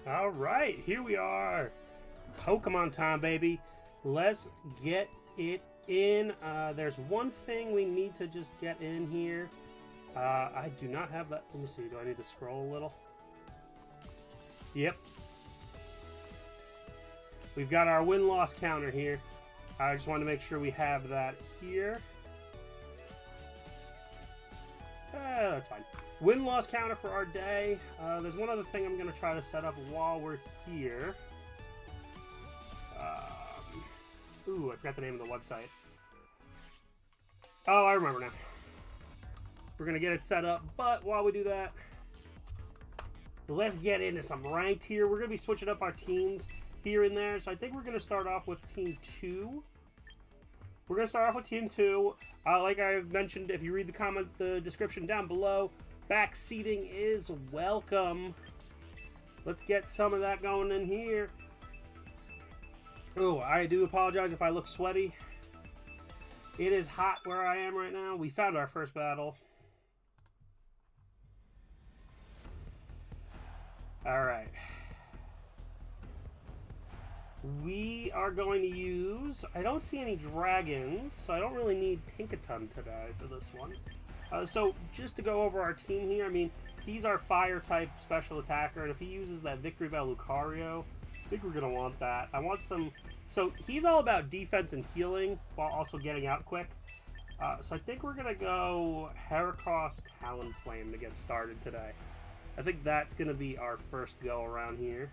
All right, here we are. Pokemon time, baby. Let's get it in. There's one thing we need to just get in here. I do not have that. Let me see. Do I need to scroll a little? Yep. We've got our win-loss counter here. I just want to make sure we have that here. That's fine. Win-loss counter for our day. There's one other thing I'm going to try to set up while we're here. Ooh, I forgot the name of the website. Oh, I remember now. We're going to get it set up, but while we do that, let's get into some ranked here. We're going to be switching up our teams here and there, so I think we're going to start off with Team 2. We're going to start off with Team 2. Like I mentioned, if you read the description down below, back seating is welcome. Let's get some of that going in here. Oh, I do apologize if I look sweaty. It is hot where I am right now. We found our first battle. Alright. We are going to use... I don't see any dragons, so I don't really need Tinkaton today for this one. So, just to go over our team here, I mean, he's our fire-type special attacker, and if he uses that Victory Bell Lucario, I think we're going to want that. I want some... So, he's all about defense and healing, while also getting out quick. So, I think we're going to go Heracross Talonflame to get started today. I think that's going to be our first go around here.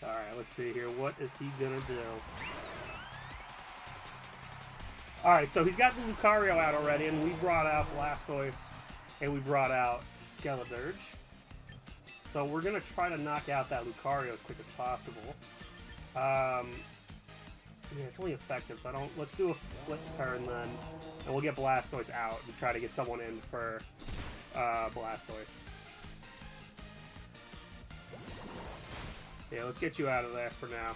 Alright, let's see here. What is he going to do? Alright, so he's got the Lucario out already, and we brought out Blastoise, and we brought out Skeledirge. So we're going to try to knock out that Lucario as quick as possible. Yeah, it's only effective, so I don't... Let's do a flip turn then, and we'll get Blastoise out and try to get someone in for Blastoise. Yeah, let's get you out of there for now.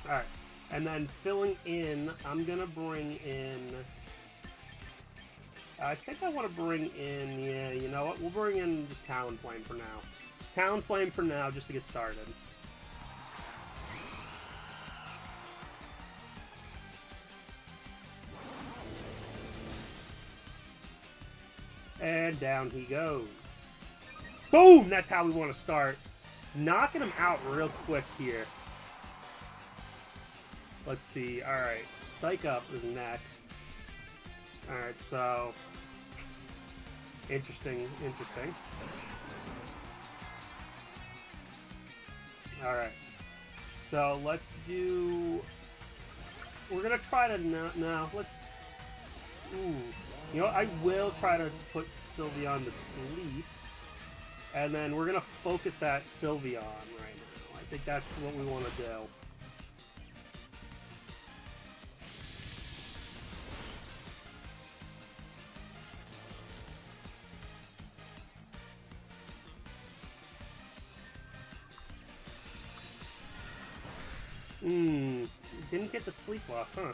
Alright, and then filling in, I'm going to bring in... I think I want to bring in... Yeah, you know what? We'll bring in just Talonflame for now. Talonflame for now, just to get started. And down he goes. Boom! That's how we want to start. Knocking him out real quick here. Let's see. Alright. Psych Up is next. Alright, so... Interesting. Alright. So, let's do... We're going to try to... No, let's... Ooh. You know what? I will try to put Sylveon to sleep. And then we're going to focus that Sylveon right now. I think that's what we want to do. Didn't get the sleep off, huh?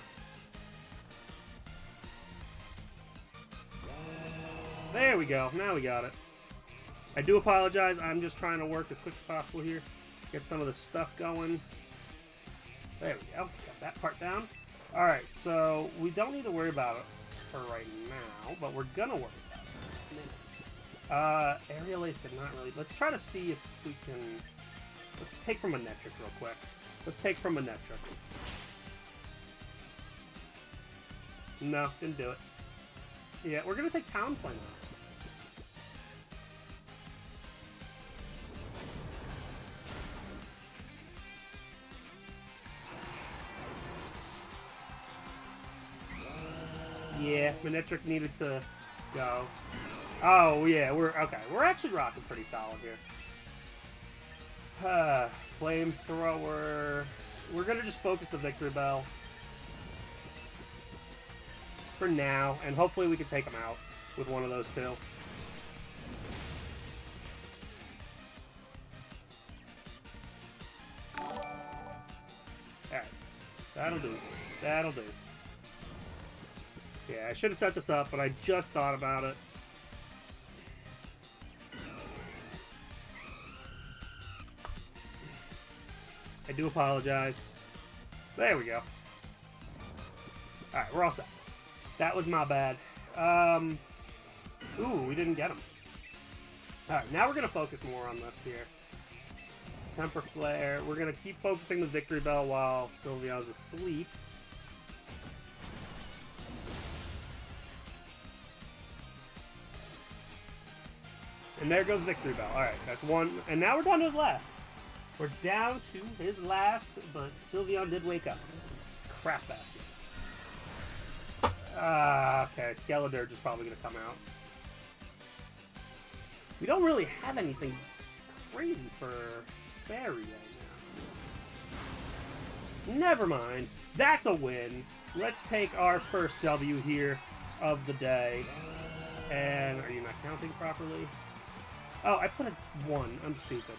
There we go. Now we got it. I do apologize. I'm just trying to work as quick as possible here. Get some of the stuff going. There we go. Got that part down. Alright, so we don't need to worry about it for right now, but we're gonna worry about it in a minute. Aerial Ace did not really... Let's try to see if we can... Let's take from Manectric real quick. Let's take from Manectric. No, didn't do it. Yeah, we're gonna take Talonflame out. Yeah, Manectric needed to go. Oh, yeah, we're okay. We're actually rocking pretty solid here. Flamethrower. We're gonna just focus the Victory Bell for now, and hopefully we can take him out with one of those two. There That'll do. That'll do. Yeah, I should have set this up, but I just thought about it. I do apologize. There we go. Alright, we're all set. That was my bad. Ooh, we didn't get him. Alright, now we're going to focus more on this here. Temper Flare. We're going to keep focusing the Victory Bell while Sylveon's asleep. And there goes Victory Bell. Alright, that's one. And now we're down to his last. We're down to his last, but Sylveon did wake up. Crap baskets. Okay, Skeledirge is probably going to come out. We don't really have anything crazy for Fairy right now. Never mind. That's a win. Let's take our first W here of the day. And are you not counting properly? Oh, I put a 1. I'm stupid.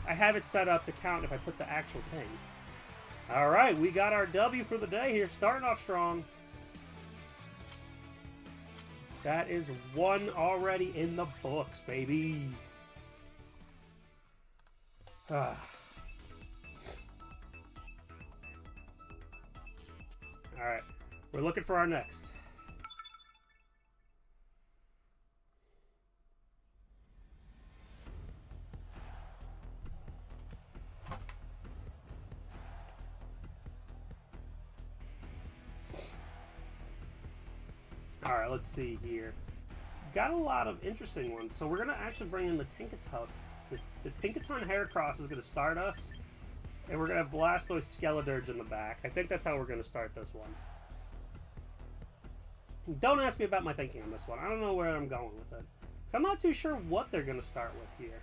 I have it set up to count if I put the actual thing. Alright, we got our W for the day here. Starting off strong. That is 1 already in the books, baby. Alright. We're looking for our next. Alright, let's see here. Got a lot of interesting ones. So we're going to actually bring in the Tinkaton. The Tinkaton Heracross is going to start us. And we're going to have Blastoise Skeledirge in the back. I think that's how we're going to start this one. Don't ask me about my thinking on this one. I don't know where I'm going with it. Because I'm not too sure what they're going to start with here.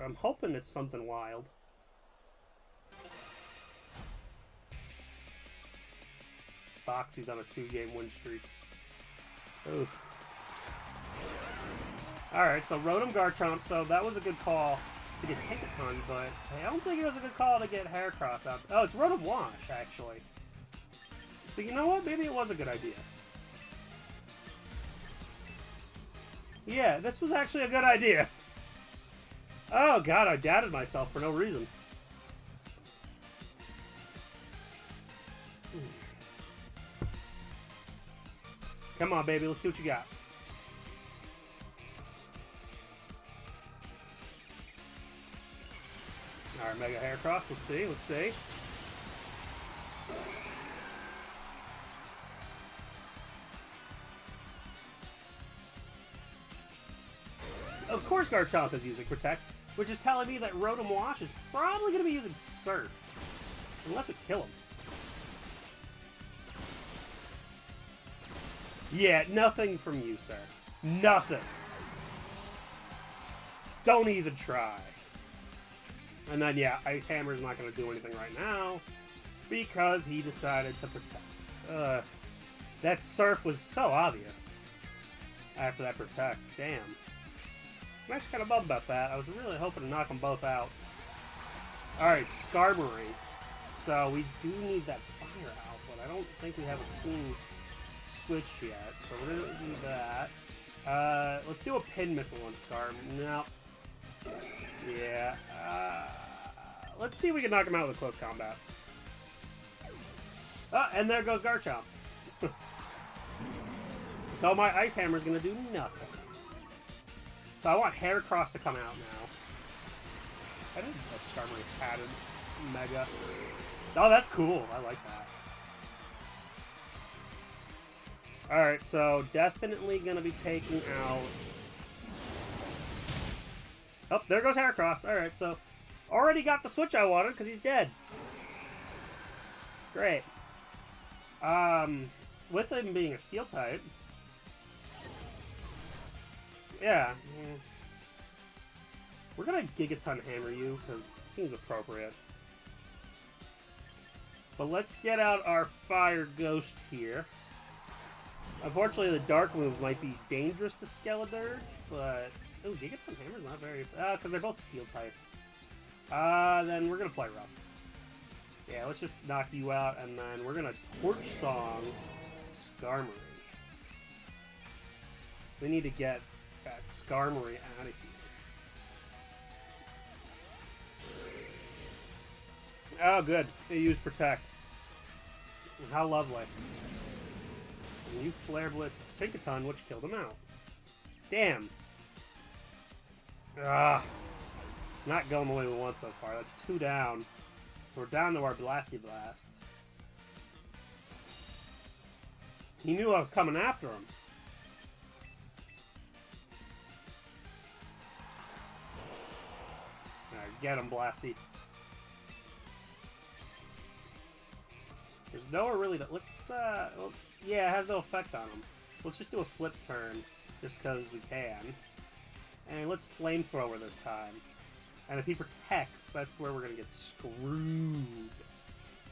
I'm hoping it's something wild. Foxy's on a 2-game win streak. Oof. Alright, so Rotom Garchomp, so that was a good call to get Tinkaton, but I don't think it was a good call to get Heracross out. Oh, it's Rotom Wash, actually. So you know what? Maybe it was a good idea. Yeah, this was actually a good idea. Oh god, I doubted myself for no reason. Come on, baby. Let's see what you got. Alright, Mega Heracross. Let's see. Let's see. Of course Garchomp is using Protect, which is telling me that Rotom Wash is probably going to be using Surf. Unless we kill him. Yeah, nothing from you, sir. Nothing. Don't even try. And then, yeah, Ice Hammer's not going to do anything right now because he decided to protect. That Surf was so obvious after that Protect. Damn. I'm actually kind of bummed about that. I was really hoping to knock them both out. Alright, Skarmory. So we do need that fire out, but I don't think we have a clean switch yet, so we're gonna do that. Let's do a pin missile on Scar. No. Yeah. Let's see if we can knock him out with a close combat. And there goes Garchomp. So my Ice Hammer is gonna do nothing. So I want Heracross to come out now. I didn't know Skarmory padded Mega. Oh, that's cool. I like that. Alright, so definitely going to be taking out... Oh, there goes Heracross. Alright, so already got the switch I wanted because he's dead. Great. With him being a Steel type... Yeah. We're going to Gigaton Hammer you because it seems appropriate. But let's get out our Fire Ghost here. Unfortunately, the Dark moves might be dangerous to Skeledirge, but... Oh, Gigaton Hammer's not very... because they're both Steel types. Then we're going to play rough. Yeah, let's just knock you out, and then we're gonna Torch Song Skarmory. We need to get that Skarmory out of here. Oh, good. They used Protect. How lovely. And you Flare Blitzed Tinkaton, which killed him out. Damn. Ah. Not going the way we want so far. That's 2 down. So we're down to our Blasty Blast. He knew I was coming after him. Alright, get him, Blasty. There's nowhere really to... Let's, well, yeah, it has no effect on him. Let's just do a flip turn, just because we can. And let's Flamethrower this time. And if he protects, that's where we're going to get screwed.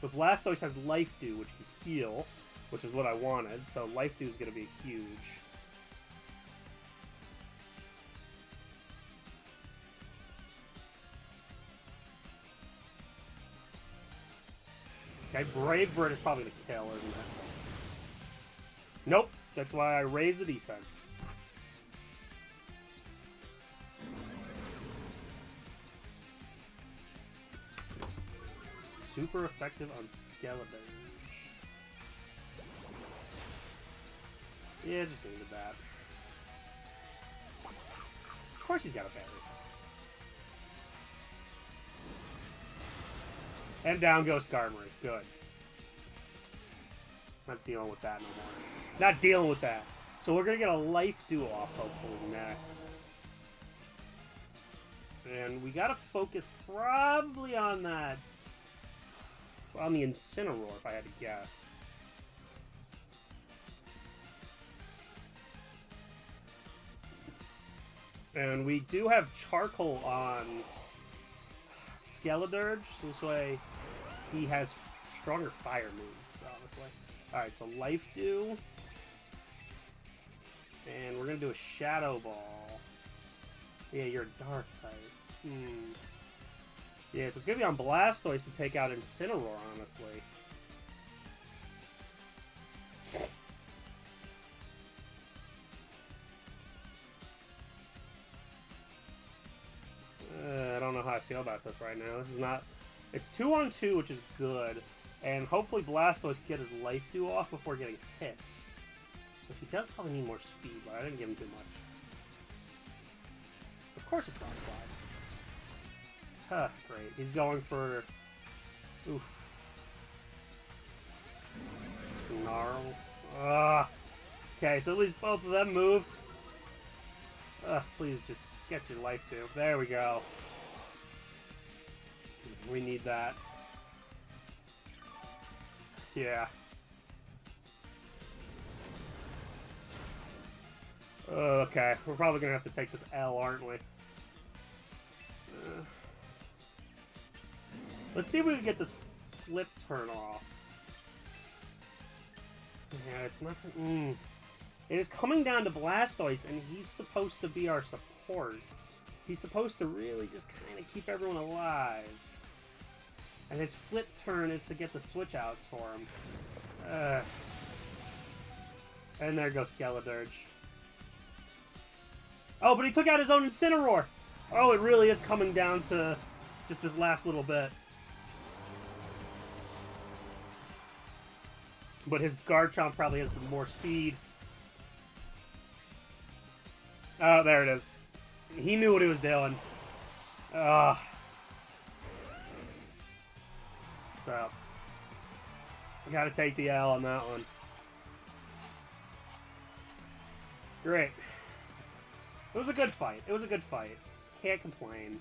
But Blastoise has Life Dew, which can heal, which is what I wanted. So Life Dew is going to be huge. Okay, Brave Bird is probably the kill, isn't it? Nope. That's why I raised the defense. Super effective on Skeledirge. Yeah, just needed that. Of course he's got a berry. And down goes Skarmory. Good. Not dealing with that no more. Not dealing with that. So we're going to get a Life Dew off, hopefully, next. And we got to focus probably on that. On the Incineroar, if I had to guess. And we do have Charcoal on Skeledirge, so this way he has stronger fire moves, honestly. Alright, so Life Dew. And we're going to do a Shadow Ball. Yeah, you're a Dark type. Yeah, so it's going to be on Blastoise to take out Incineroar, honestly. I don't know how I feel about this right now. This is not... It's 2-on-2, which is good. And hopefully Blastoise can get his Life Dew off before getting hit. Which he does probably need more speed, but I didn't give him too much. Of course it's Rock Slide. Huh, great. He's going for... Oof. Snarl. Ugh. Okay, so at least both of them moved. Please just get your Life Dew. There we go. We need that. Yeah. Okay, we're probably gonna have to take this L, aren't we? Let's see if we can get this flip turn off. Yeah, it's not... It is coming down to Blastoise, and he's supposed to be our support. He's supposed to really just kind of keep everyone alive. And his flip turn is to get the switch out for him. And there goes Skeledirge. Oh, but he took out his own Incineroar! Oh, it really is coming down to just this last little bit. But his Garchomp probably has more speed. Oh, there it is. He knew what he was doing. So, I gotta take the L on that one. Great. It was a good fight. It was a good fight. Can't complain.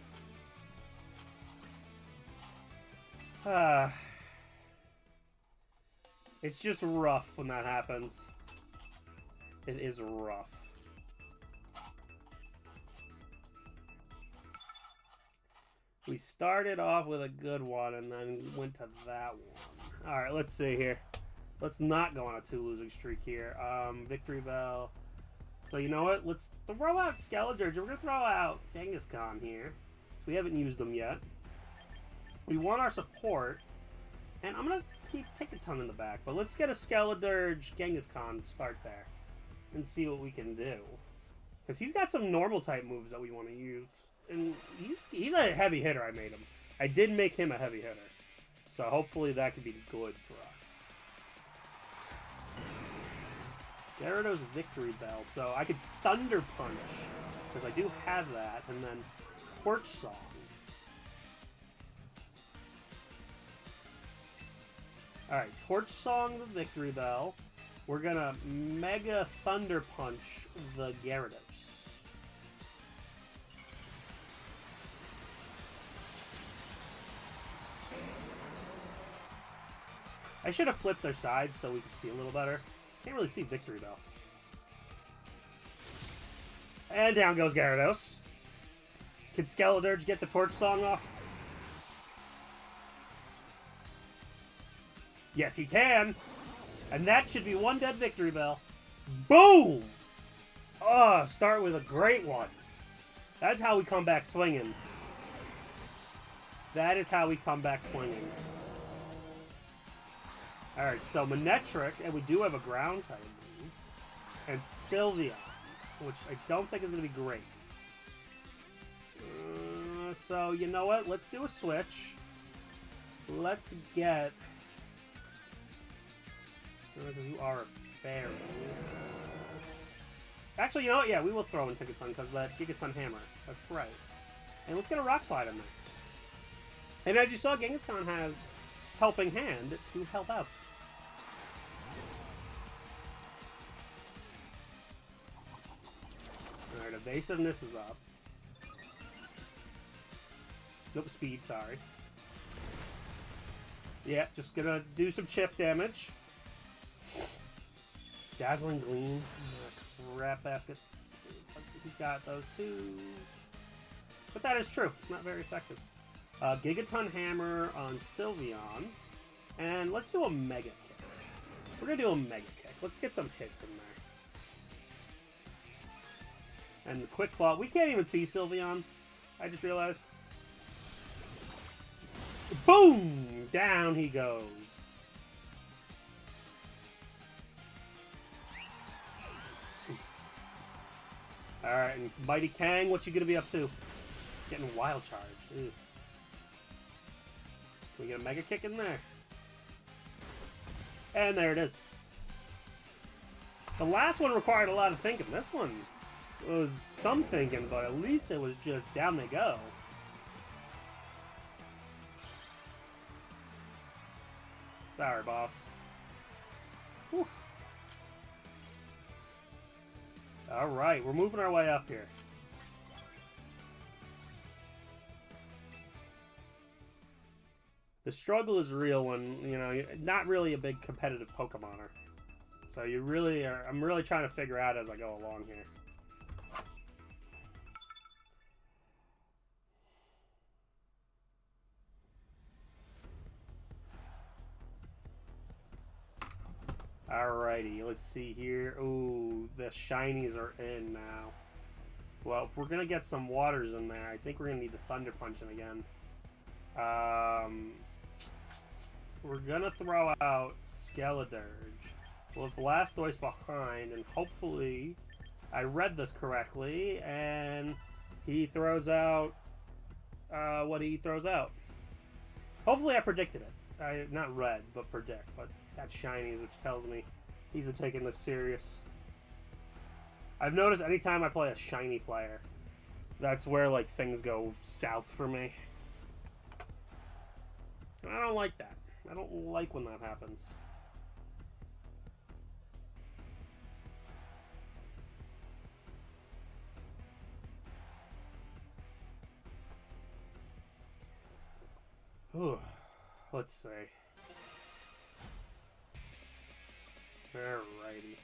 It's just rough when that happens. It is rough. We started off with a good one and then went to that one. Alright, let's see here. Let's not go on a 2 losing streak here. Victory Bell. So you know what? Let's throw out Skeledirge. We're going to throw out Kangaskhan here. We haven't used them yet. We want our support. And I'm going to keep Tickaton in the back. But let's get a Skeledirge Genghis-Khan start there. And see what we can do. Because he's got some normal type moves that we want to use. And he's a heavy hitter, I made him. I did make him a heavy hitter. So hopefully that could be good for us. Gyarados Victory Bell. So I could Thunder Punch. Because I do have that. And then Torch Song. Alright, Torch Song the Victory Bell. We're gonna Mega Thunder Punch the Gyarados. I should have flipped their sides so we could see a little better. Can't really see Victory Bell. And down goes Gyarados. Can Skeledirge get the Torch Song off? Yes, he can. And that should be one dead Victory Bell. Boom! Oh, start with a great one. That's how we come back swinging. That is how we come back swinging. Alright, so Manectric, and we do have a ground type move. And Sylvia, which I don't think is going to be great. So, you know what? Let's do a switch. Let's get... Because you are a fairy. Actually, you know what? Yeah, we will throw in Tickaton because that Gigaton Hammer. That's right. And let's get a Rock Slide in there. And as you saw, Genghis-Khan has Helping Hand to help out. Alright, evasiveness is up. Nope, speed, sorry. Yeah, just gonna do some chip damage. Dazzling Gleam. Crap baskets. He's got those too. But that is true. It's not very effective. Gigaton Hammer on Sylveon. And let's do a Mega Kick. We're going to do a Mega Kick. Let's get some hits in there. And the Quick Claw. We can't even see Sylveon. I just realized. Boom! Down he goes. Alright, and Mighty Kang, what you gonna be up to? Getting Wild Charge. Ew. Can we get a Mega Kick in there? And there it is. The last one required a lot of thinking. This one was some thinking, but at least it was just down they go. Sorry, boss. Whew. Alright, we're moving our way up here. The struggle is real when, you know, you're not really a big competitive Pokemoner. So you really are, I'm really trying to figure out as I go along here. Alrighty, let's see here. Ooh, the shinies are in now. Well, if we're going to get some waters in there, I think we're going to need the Thunder Punching again. We're going to throw out Skeledirge. We'll have Blastoise behind, and hopefully I read this correctly, and he throws out what he throws out. Hopefully I predicted it. Not read, but predict. But got shinies, which tells me he's been taking this serious. I've noticed anytime I play a shiny player, that's where like things go south for me. And I don't like that. I don't like when that happens. Ooh, let's see. Alrighty.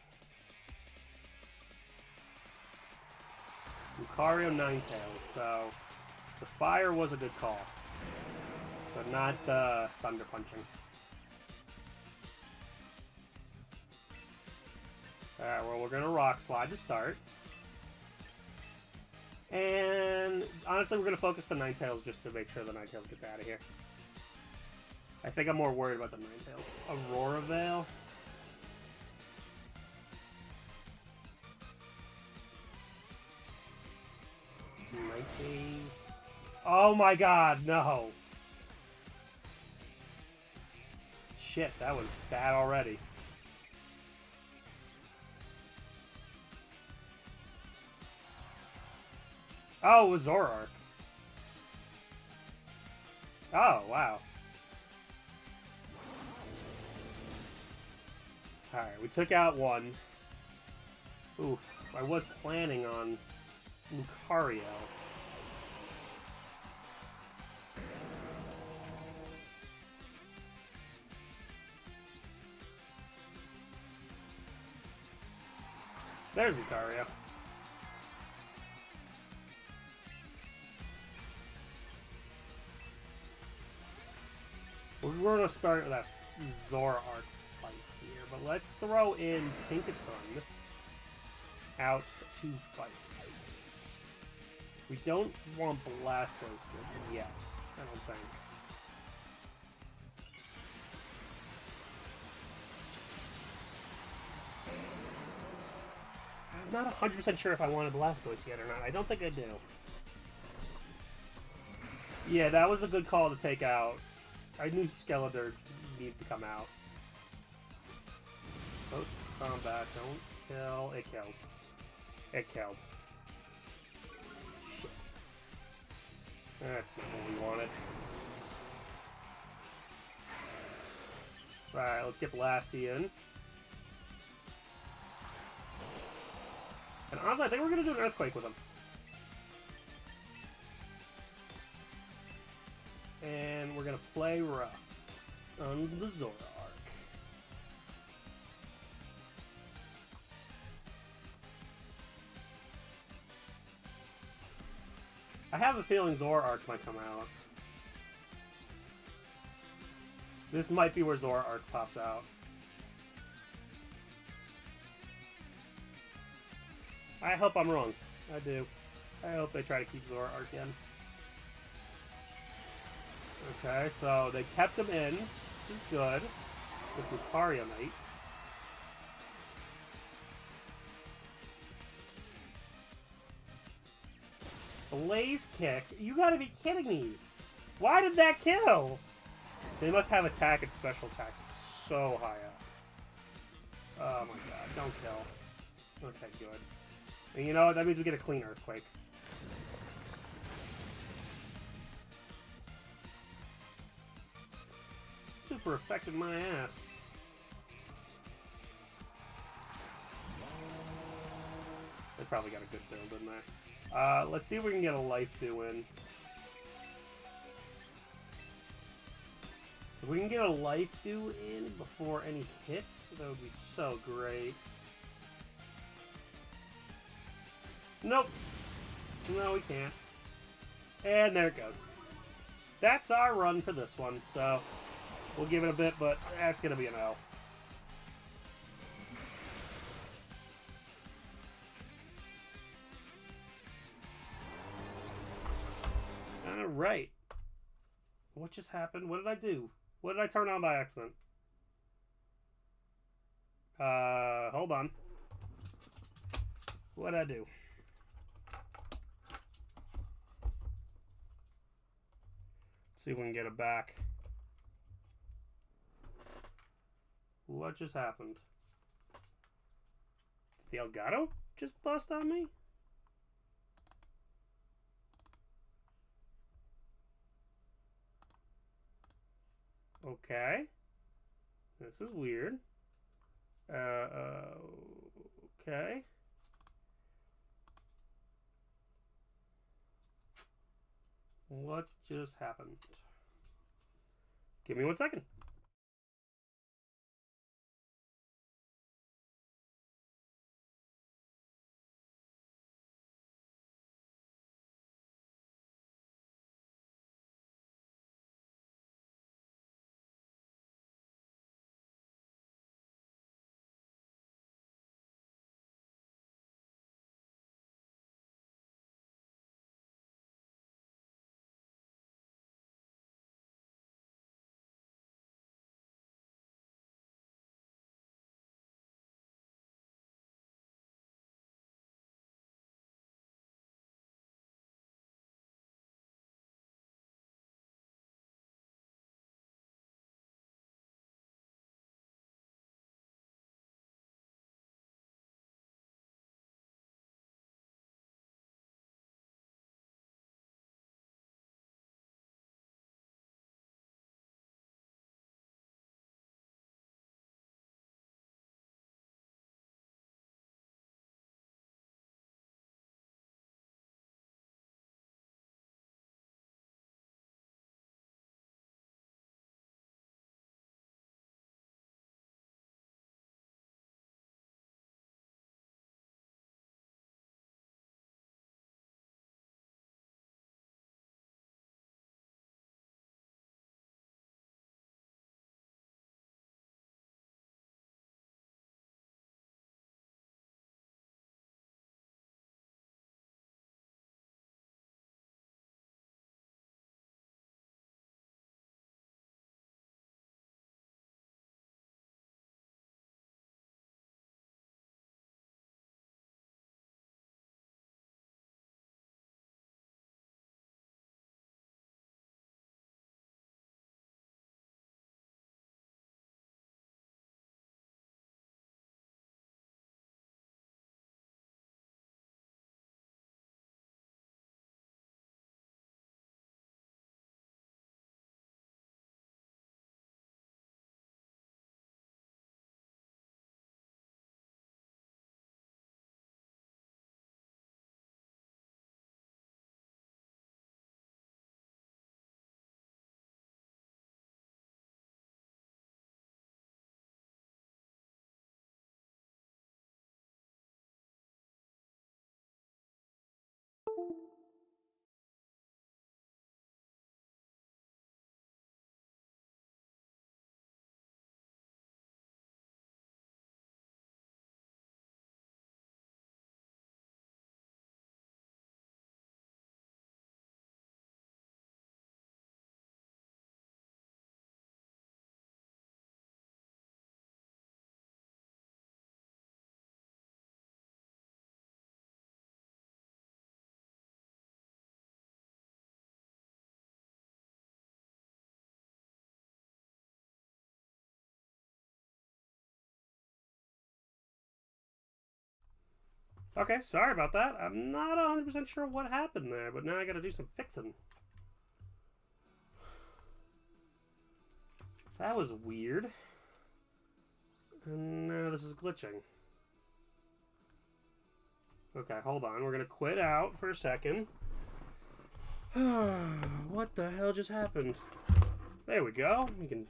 Lucario Ninetales, so the fire was a good call. But not Thunder Punching. Alright, well, we're going to Rock Slide to start. And honestly, we're going to focus the Ninetales just to make sure the Ninetales gets out of here. I think I'm more worried about the Ninetales. Aurora Veil. Oh my god, no. Shit, that was bad already. Oh, it was Zoroark. Oh, wow. Alright, we took out one. Oof, I was planning on Lucario. There's Lucario. We're going to start with that Zoroark fight here, but let's throw in Tinkaton out to fight. We don't want Blastoise just yet, I don't think. I'm not 100% sure if I want a Blastoise yet or not. I don't think I do. Yeah, that was a good call to take out. I knew Skeletor needed to come out. Post combat, don't kill. It killed. It killed. Shit. That's not what we wanted. Alright, let's get Blasty in. And honestly, I think we're going to do an Earthquake with him. And we're going to play rough on the Zoroark. I have a feeling Zoroark might come out. This might be where Zoroark pops out. I hope I'm wrong. I do. I hope they try to keep Zoroark in. Okay, so they kept him in, which is good. This Lucario Knight. Blaze Kick? You gotta be kidding me! Why did that kill? They must have attack and special attack so high up. Oh my god, don't kill. Okay, good. And you know what? That means we get a clean Earthquake. Super affected my ass. They probably got a good build in there. Let's see if we can get a Life Dew in. If we can get a Life Dew in before any hits, that would be so great. Nope. No, we can't. And there it goes. That's our run for this one. So, we'll give it a bit, but that's going to be an L. Alright. What just happened? What did I do? What did I turn on by accident? Hold on. What did I do? Let's see if we can get it back. What just happened? Did the Elgato just bust on me? Okay. This is weird. Okay. What just happened? Give me 1 second. Okay, sorry about that. I'm not 100% sure what happened there, but now I gotta do some fixing. That was weird. And now this is glitching. Okay, hold on. We're gonna quit out for a second. What the hell just happened? There we go. We can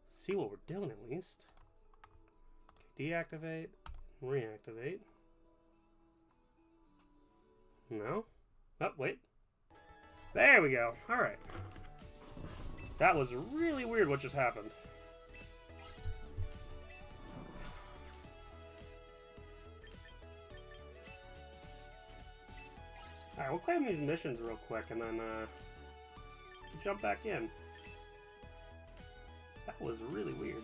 see what we're doing at least. Okay, deactivate, reactivate. No? Oh, wait. There we go. Alright. That was really weird what just happened. Alright, we'll claim these missions real quick and then jump back in. That was really weird.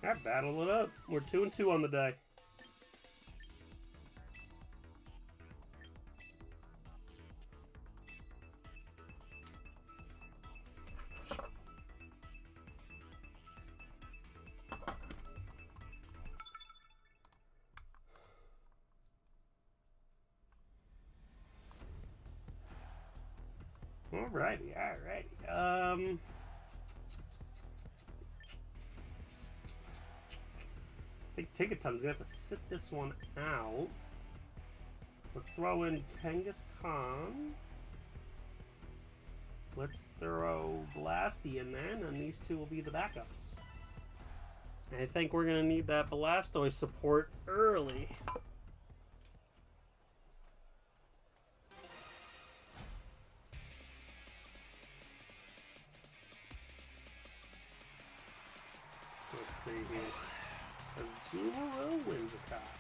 I battled it up. We're 2-2 on the day. Alrighty, alrighty. I think Tinkaton's gonna have to sit this one out. Let's throw in Genghis Khan. Let's throw Blasty in there, and then these two will be the backups. I think we're gonna need that Blastoise support early. Let's see here. Azumarill Whimsicott.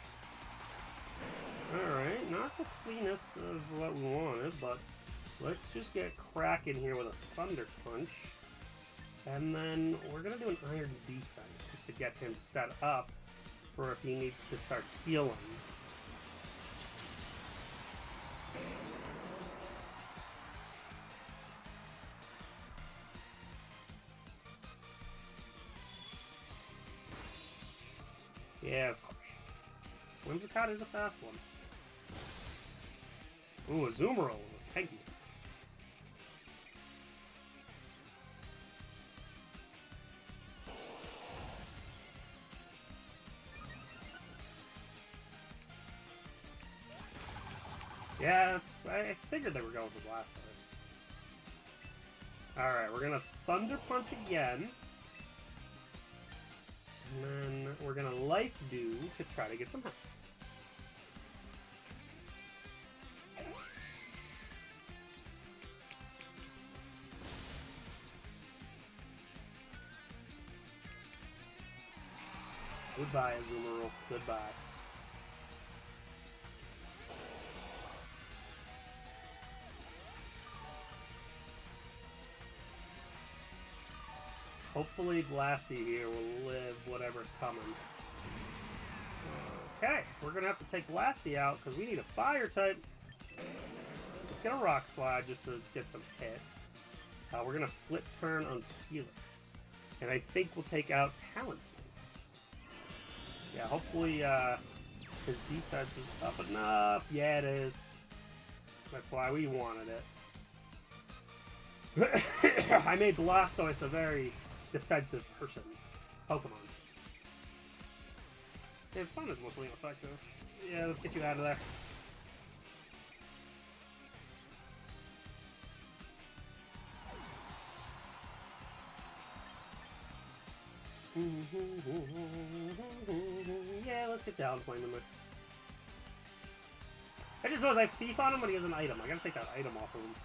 Alright, not the cleanest of what we wanted, but let's just get cracking here with a Thunder Punch. And then we're going to do an Iron Defense just to get him set up for if he needs to start healing. Yeah, of course. Whimsicott is a fast one. Ooh, Azumarill is a tanky. Yeah, I figured they were going for Blastoise. Alright, we're gonna Thunder Punch again. And then we're gonna Life Dew to try to get some health. Goodbye, Azumarill. Goodbye. Hopefully Blasty here will live whatever's coming. Okay, we're going to have to take Blasty out because we need a fire type. Let's get a Rock Slide just to get some hit. We're going to flip turn on Felix. And I think we'll take out Talonflame. Yeah, hopefully his defense is up enough. Yeah, it is. That's why we wanted it. I made Blastoise a very defensive person. Pokemon. Yeah, it's fun, it's mostly ineffective. Yeah, let's get you out of there. Yeah, let's get down playing him. I just realized I thief on him, but he has an item. I gotta take that item off of him.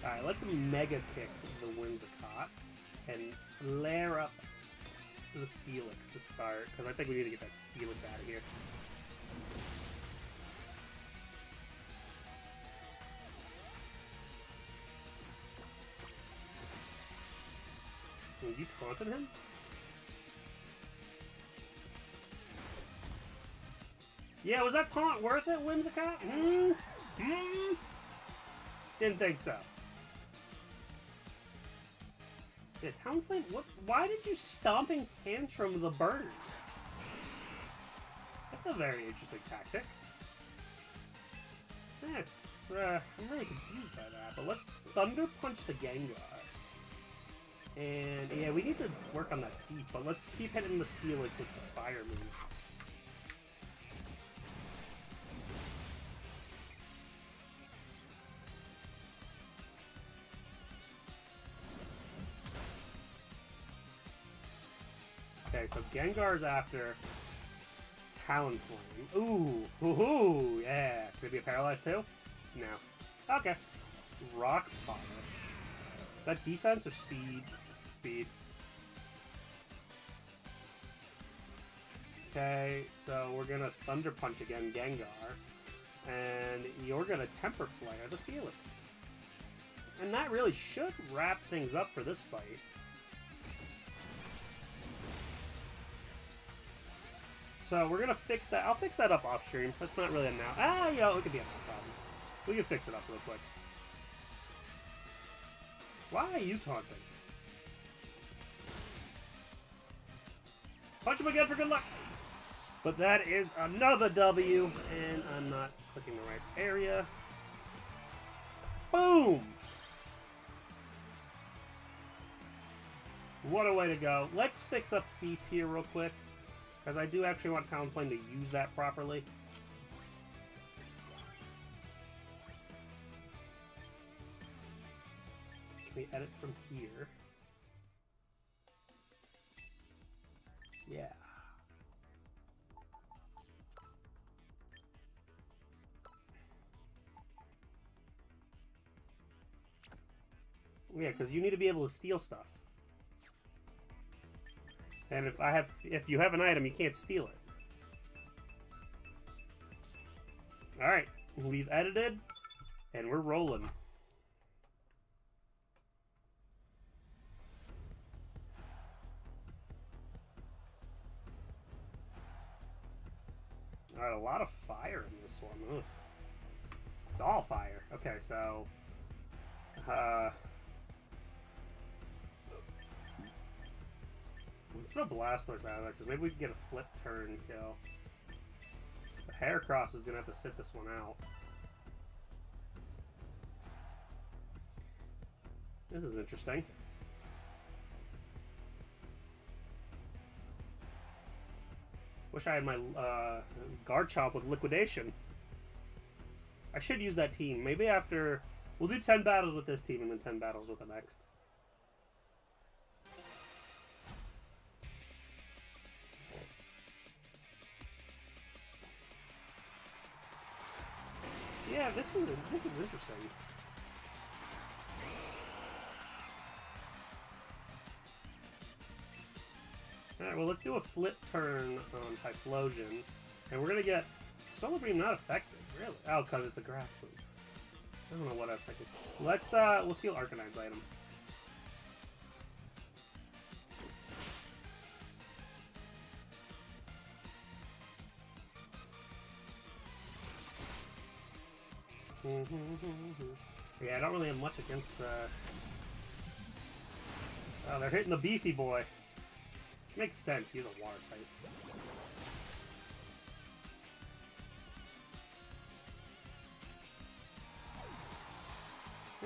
Alright, let's Mega Kick the Whimsicott and flare up the Steelix to start, because I think we need to get that Steelix out of here. You taunted him? Yeah, was that taunt worth it, Whimsicott? Didn't think so. Yeah, Talonflame, what? Why did you Stomping Tantrum the bird? That's a very interesting tactic. That's, I'm really confused by that, but let's Thunder Punch the Gengar. And, yeah, we need to work on that beef, but let's keep hitting the Steelix with the Fire move. Okay, so Gengar's after Talonflame. Ooh, yeah. Could it be a Paralyzed too? No. Okay. Rock Polish. Is that defense or speed? Speed. Okay, so we're gonna Thunder Punch again, Gengar. And you're gonna Temper Flare the Steelix. And that really should wrap things up for this fight. So we're gonna fix that. I'll fix that up off stream. That's not really a now. It could be a problem. We can fix it up real quick. Why are you taunting? Punch him again for good luck. But that is another W, and I'm not clicking the right area. Boom! What a way to go. Let's fix up Thief here real quick. Because I do actually want Talonflame to use that properly. Can we edit from here? Yeah. Yeah, because you need to be able to steal stuff. And if you have an item, you can't steal it. Alright, we've edited, and we're rolling. Alright, a lot of fire in this one. Ugh. It's all fire. Okay, so... let's throw Blastoise out of there, because maybe we can get a flip turn kill. But Heracross is going to have to sit this one out. This is interesting. Wish I had my Garchomp with Liquidation. I should use that team. Maybe after... We'll do 10 battles with this team and then 10 battles with the next. Yeah, this is interesting. Alright, well, let's do a flip turn on Typhlosion. And we're going to get Solar Beam not effective, really. Oh, because it's a grass move. I don't know what I was thinking. Let's, we'll steal Arcanine's item. Yeah, I don't really have much against the... Oh, they're hitting the beefy boy. Which makes sense, he's a water type.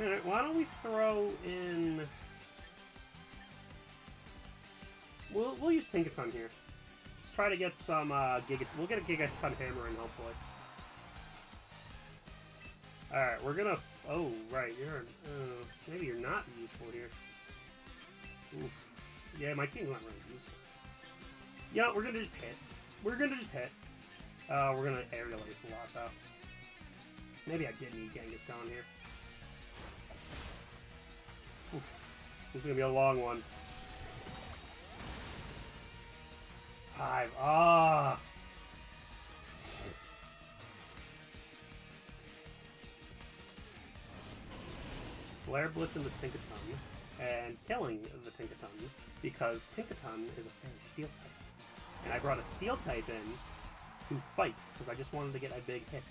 Alright, why don't we throw in... We'll use Tinkaton here. Let's try to get some we'll get a Gigaton hammering, hopefully. Alright, we're gonna... Oh, right, you're... maybe you're not useful here. Oof. Yeah, my team's not really useful. Yeah, we're gonna just hit. We're gonna just hit. We're gonna aerial ace a lot, though. Maybe I did need Kangaskhan here. Oof. This is gonna be a long one. 5. Ah! Flare Blitz into Tinkaton, and killing the Tinkaton, because Tinkaton is a fairy steel type. And I brought a steel type in to fight, because I just wanted to get a big hit.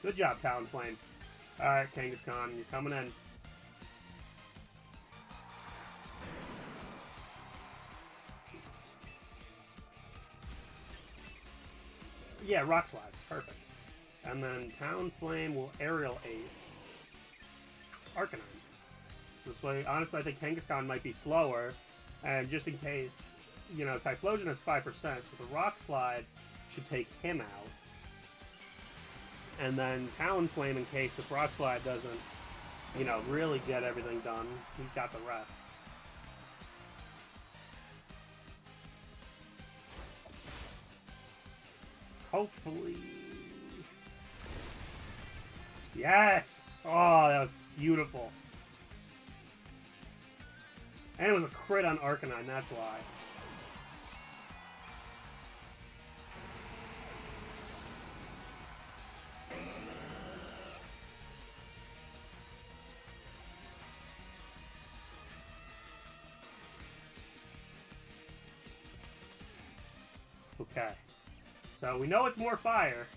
Good job, Talonflame. Alright, Kangaskhan, you're coming in. Yeah, Rock Slide. Perfect. And then Talonflame will Aerial Ace Arcanine. So this way, honestly, I think Kangaskhan might be slower. And just in case, you know, Typhlosion has 5%, so the Rock Slide should take him out. And then Talonflame, in case if Rock Slide doesn't, you know, really get everything done, he's got the rest. Hopefully... Yes! Oh, that was beautiful. And it was a crit on Arcanine, that's why. Okay. So we know it's more fire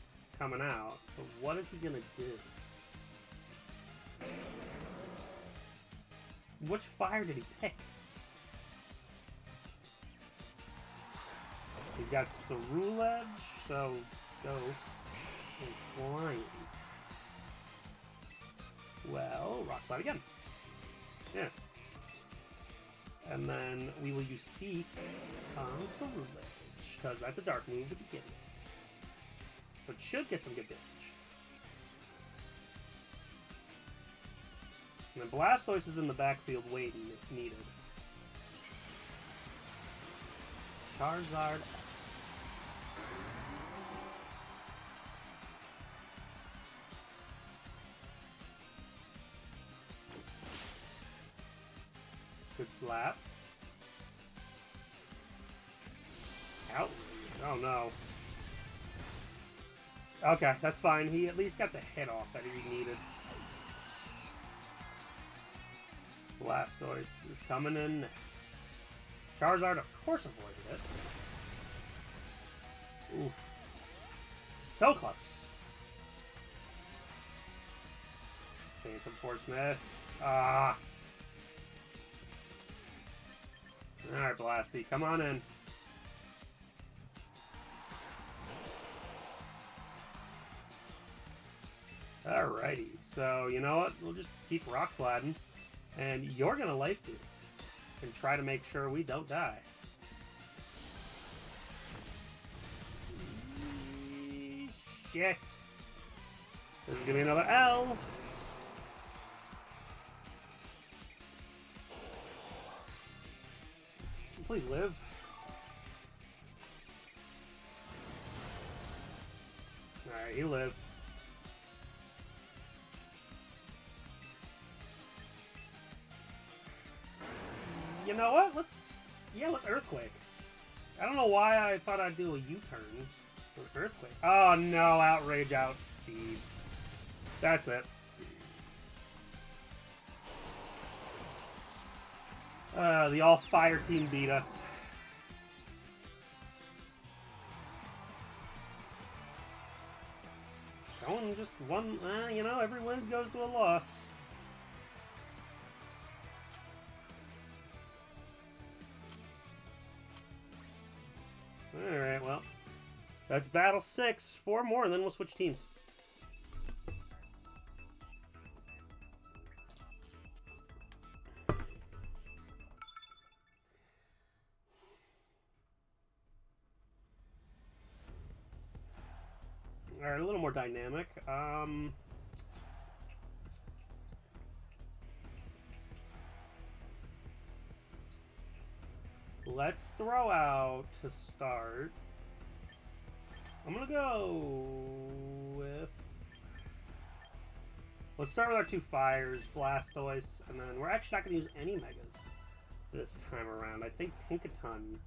coming out, but what is he gonna do? Which fire did he pick? He's got Cerulege, so Ghost, and Flying. Well, Rock Slide again. Yeah. And then we will use Thief on Cerulege, because that's a dark move to begin with. So it should get some good damage. And then Blastoise is in the backfield waiting if needed. Charizard S. Good slap. Outrage. Oh no. Okay, that's fine. He at least got the hit off that he needed. Blastoise is coming in next. Charizard, of course, avoided it. Oof. So close. Phantom Force miss. Ah. Alright, Blasty, come on in. Alrighty, so you know what? We'll just keep Rock Sliding. And you're gonna Life Deal and try to make sure we don't die. Shit. This is gonna be another L. Please live. Alright, you live. You know what? Let's Earthquake. I don't know why I thought I'd do a U-turn with Earthquake. Oh no, Outrage outspeeds. That's it. The all-fire team beat us. Going just one, you know, every win goes to a loss. Alright, well, that's battle 6. 4 more, and then we'll switch teams. Alright, a little more dynamic. Let's throw out to start. I'm gonna go with... Let's start with our 2 fires, Blastoise, and then we're actually not gonna use any Megas this time around. I think Tinkaton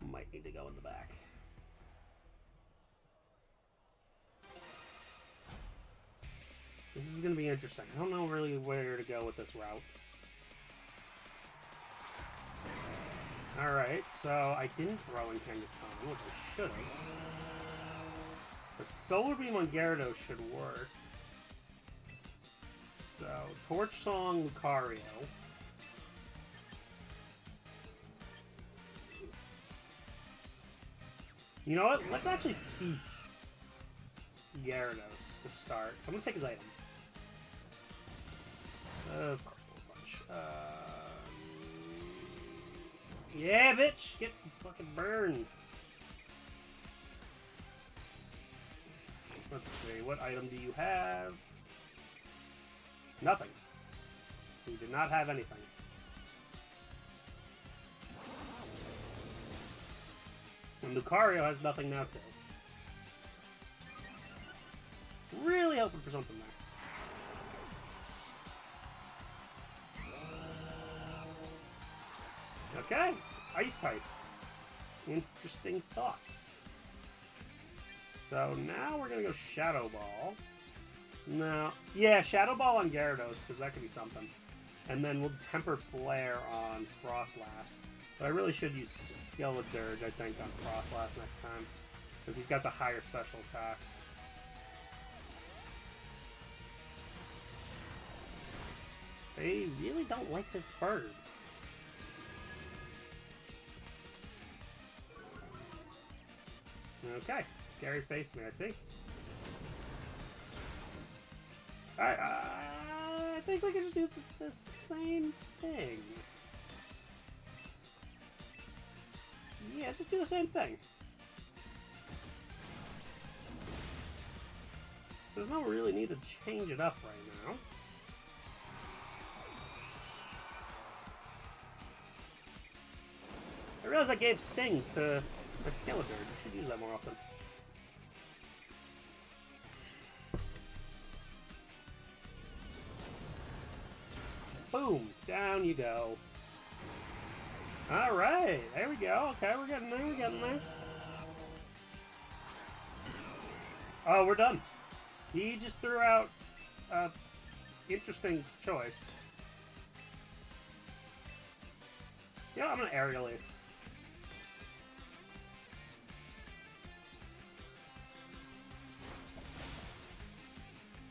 might need to go in the back. This is gonna be interesting. I don't know really where to go with this route. Alright, so I didn't throw in Kangaskhan, which I should have. But Solar Beam on Gyarados should work. So, Torch Song Lucario. You know what? Let's actually thief Gyarados to start. I'm gonna take his item. Of course, a bunch. Yeah, bitch! Get fucking burned. Let's see, what item do you have? Nothing. You did not have anything. And Lucario has nothing now, too. Really hoping for something there. Okay, Ice type. Interesting thought. So now we're gonna go Shadow Ball. No, yeah, Shadow Ball on Gyarados, because that could be something. And then we'll Temper Flare on Frostlass. But I really should use Skeledirge, I think, on Frostlass next time. Because he's got the higher special attack. They really don't like this bird. Okay, scary face me, I see. Alright, I think we can just do the same thing. Yeah, just do the same thing. So there's no really need to change it up right now. I realized I gave Sing to a Skeledirge. I should use that more often. Boom! Down you go. Alright, there we go. Okay, we're getting there, we're getting there. Oh, we're done. He just threw out a interesting choice. You know, I'm gonna Aerial Ace.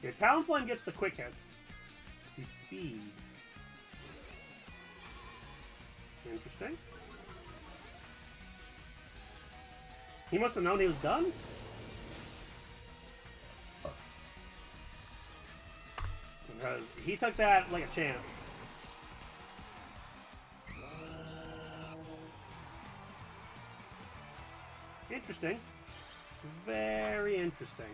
Yeah, Talonflame gets the quick hits. See speed. Interesting. He must have known he was done. Because he took that like a champ. Interesting. Very interesting.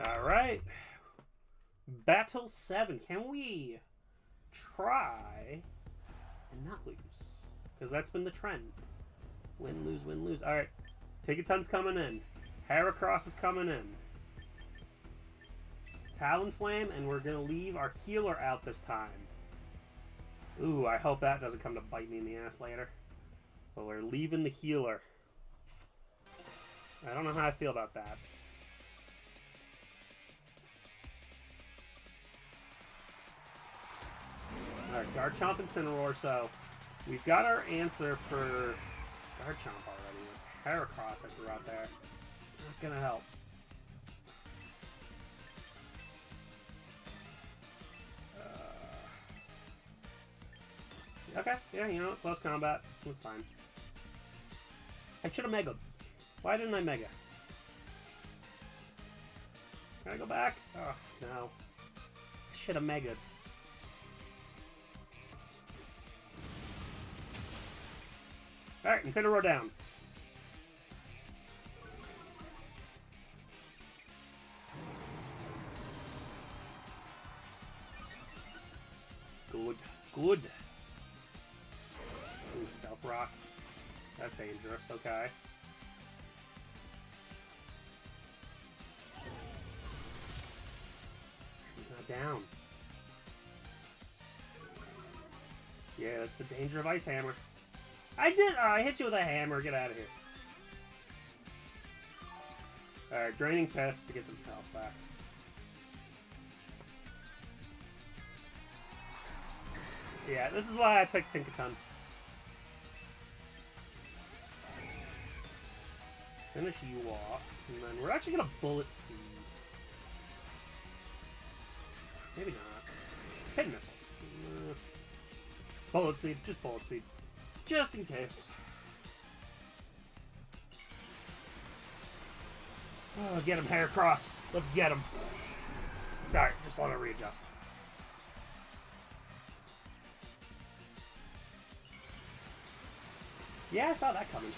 All right, Battle 7. Can we try and not lose? Because that's been the trend. Win, lose, win, lose. All right, Tinkaton's coming in. Heracross is coming in. Talonflame, and we're gonna leave our healer out this time. Ooh, I hope that doesn't come to bite me in the ass later. But we're leaving the healer. I don't know how I feel about that. Alright, Garchomp and Incineroar, so we've got our answer for Garchomp already. Heracross I threw out there. It's not gonna help. Okay, yeah, you know, close combat. That's fine. I should have Mega. Why didn't I Mega? Can I go back? Oh, no. I should have Mega. Alright, Incineroar down. Good. Good. Ooh, Stealth Rock. That's dangerous. Okay. He's not down. Yeah, that's the danger of Ice Hammer. I did. I hit you with a hammer. Get out of here. Alright, Draining Pest to get some health back. Yeah, this is why I picked Tinkaton. Finish you off. And then we're actually going to Bullet Seed. Maybe not. Hit Missile. Bullet Seed. Just Bullet Seed. Just in case. Oh, get him, Heracross. Let's get him. Sorry, just want to readjust. Yeah, I saw that coming.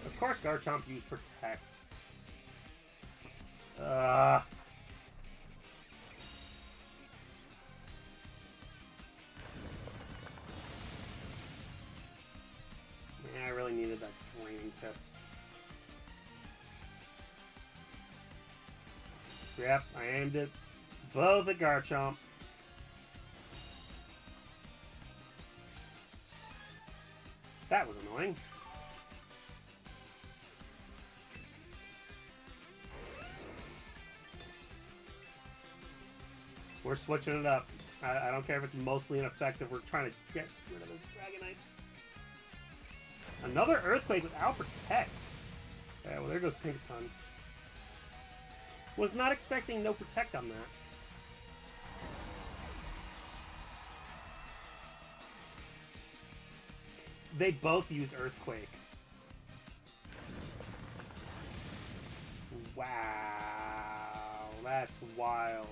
Of course, Garchomp used Protect. Yeah, I really needed that Draining Kiss. Yep, I aimed it both at Garchomp. That was annoying. We're switching it up. I don't care if it's mostly ineffective. We're trying to get rid of this Dragonite. Another Earthquake without Protect. Yeah, well, there goes Tinkaton. Was not expecting no Protect on that. They both used Earthquake. Wow. That's wild.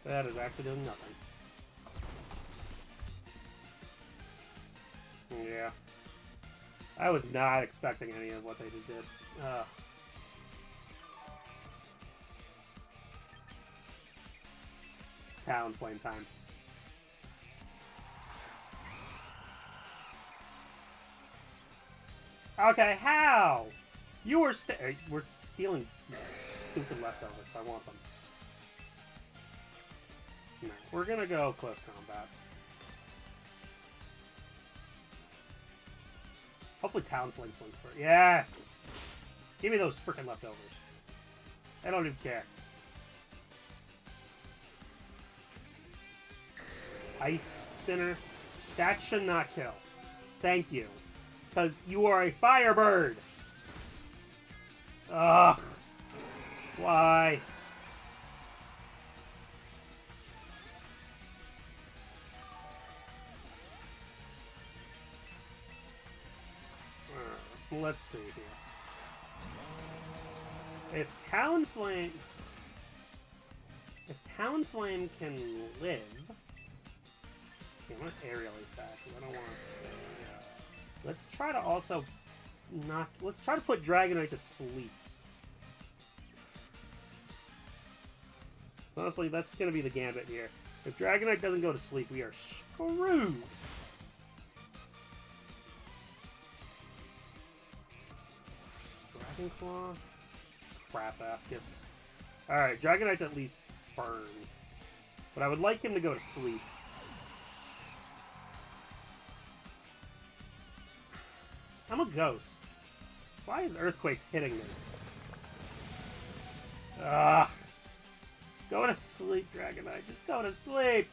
That is actually doing nothing. Yeah. I was not expecting any of what they just did. Talonflame time. Okay, how? You were we're stealing stupid leftovers. I want them. No, we're gonna go close combat. Hopefully Talonflame swings first. Yes! Give me those freaking leftovers. I don't even care. Ice Spinner. That should not kill. Thank you. Because you are a Firebird! Ugh. Why? Let's see here. If Talonflame can live, okay, I'm gonna aerial ace that because I don't want. Let's try to also not. Let's try to put Dragonite to sleep. So honestly, that's gonna be the gambit here. If Dragonite doesn't go to sleep, we are screwed. Claw. Crap baskets. Alright, Dragonite's at least burned. But I would like him to go to sleep. I'm a ghost. Why is Earthquake hitting me? Ah! Go to sleep, Dragonite. Just go to sleep!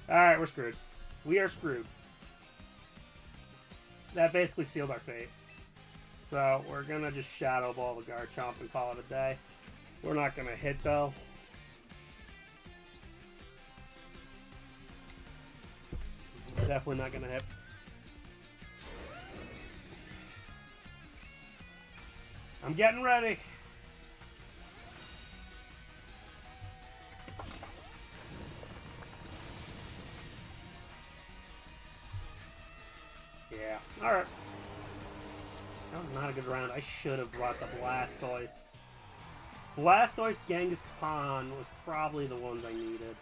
Alright, we're screwed. We are screwed. that basically sealed our fate. So we're gonna just Shadow Ball the Garchomp and call it a day. We're not gonna hit though. Definitely not gonna hit. I'm getting ready. Yeah, alright. That was not a good round. I should have brought the Blastoise. Blastoise, Kangaskhan was probably the ones I needed.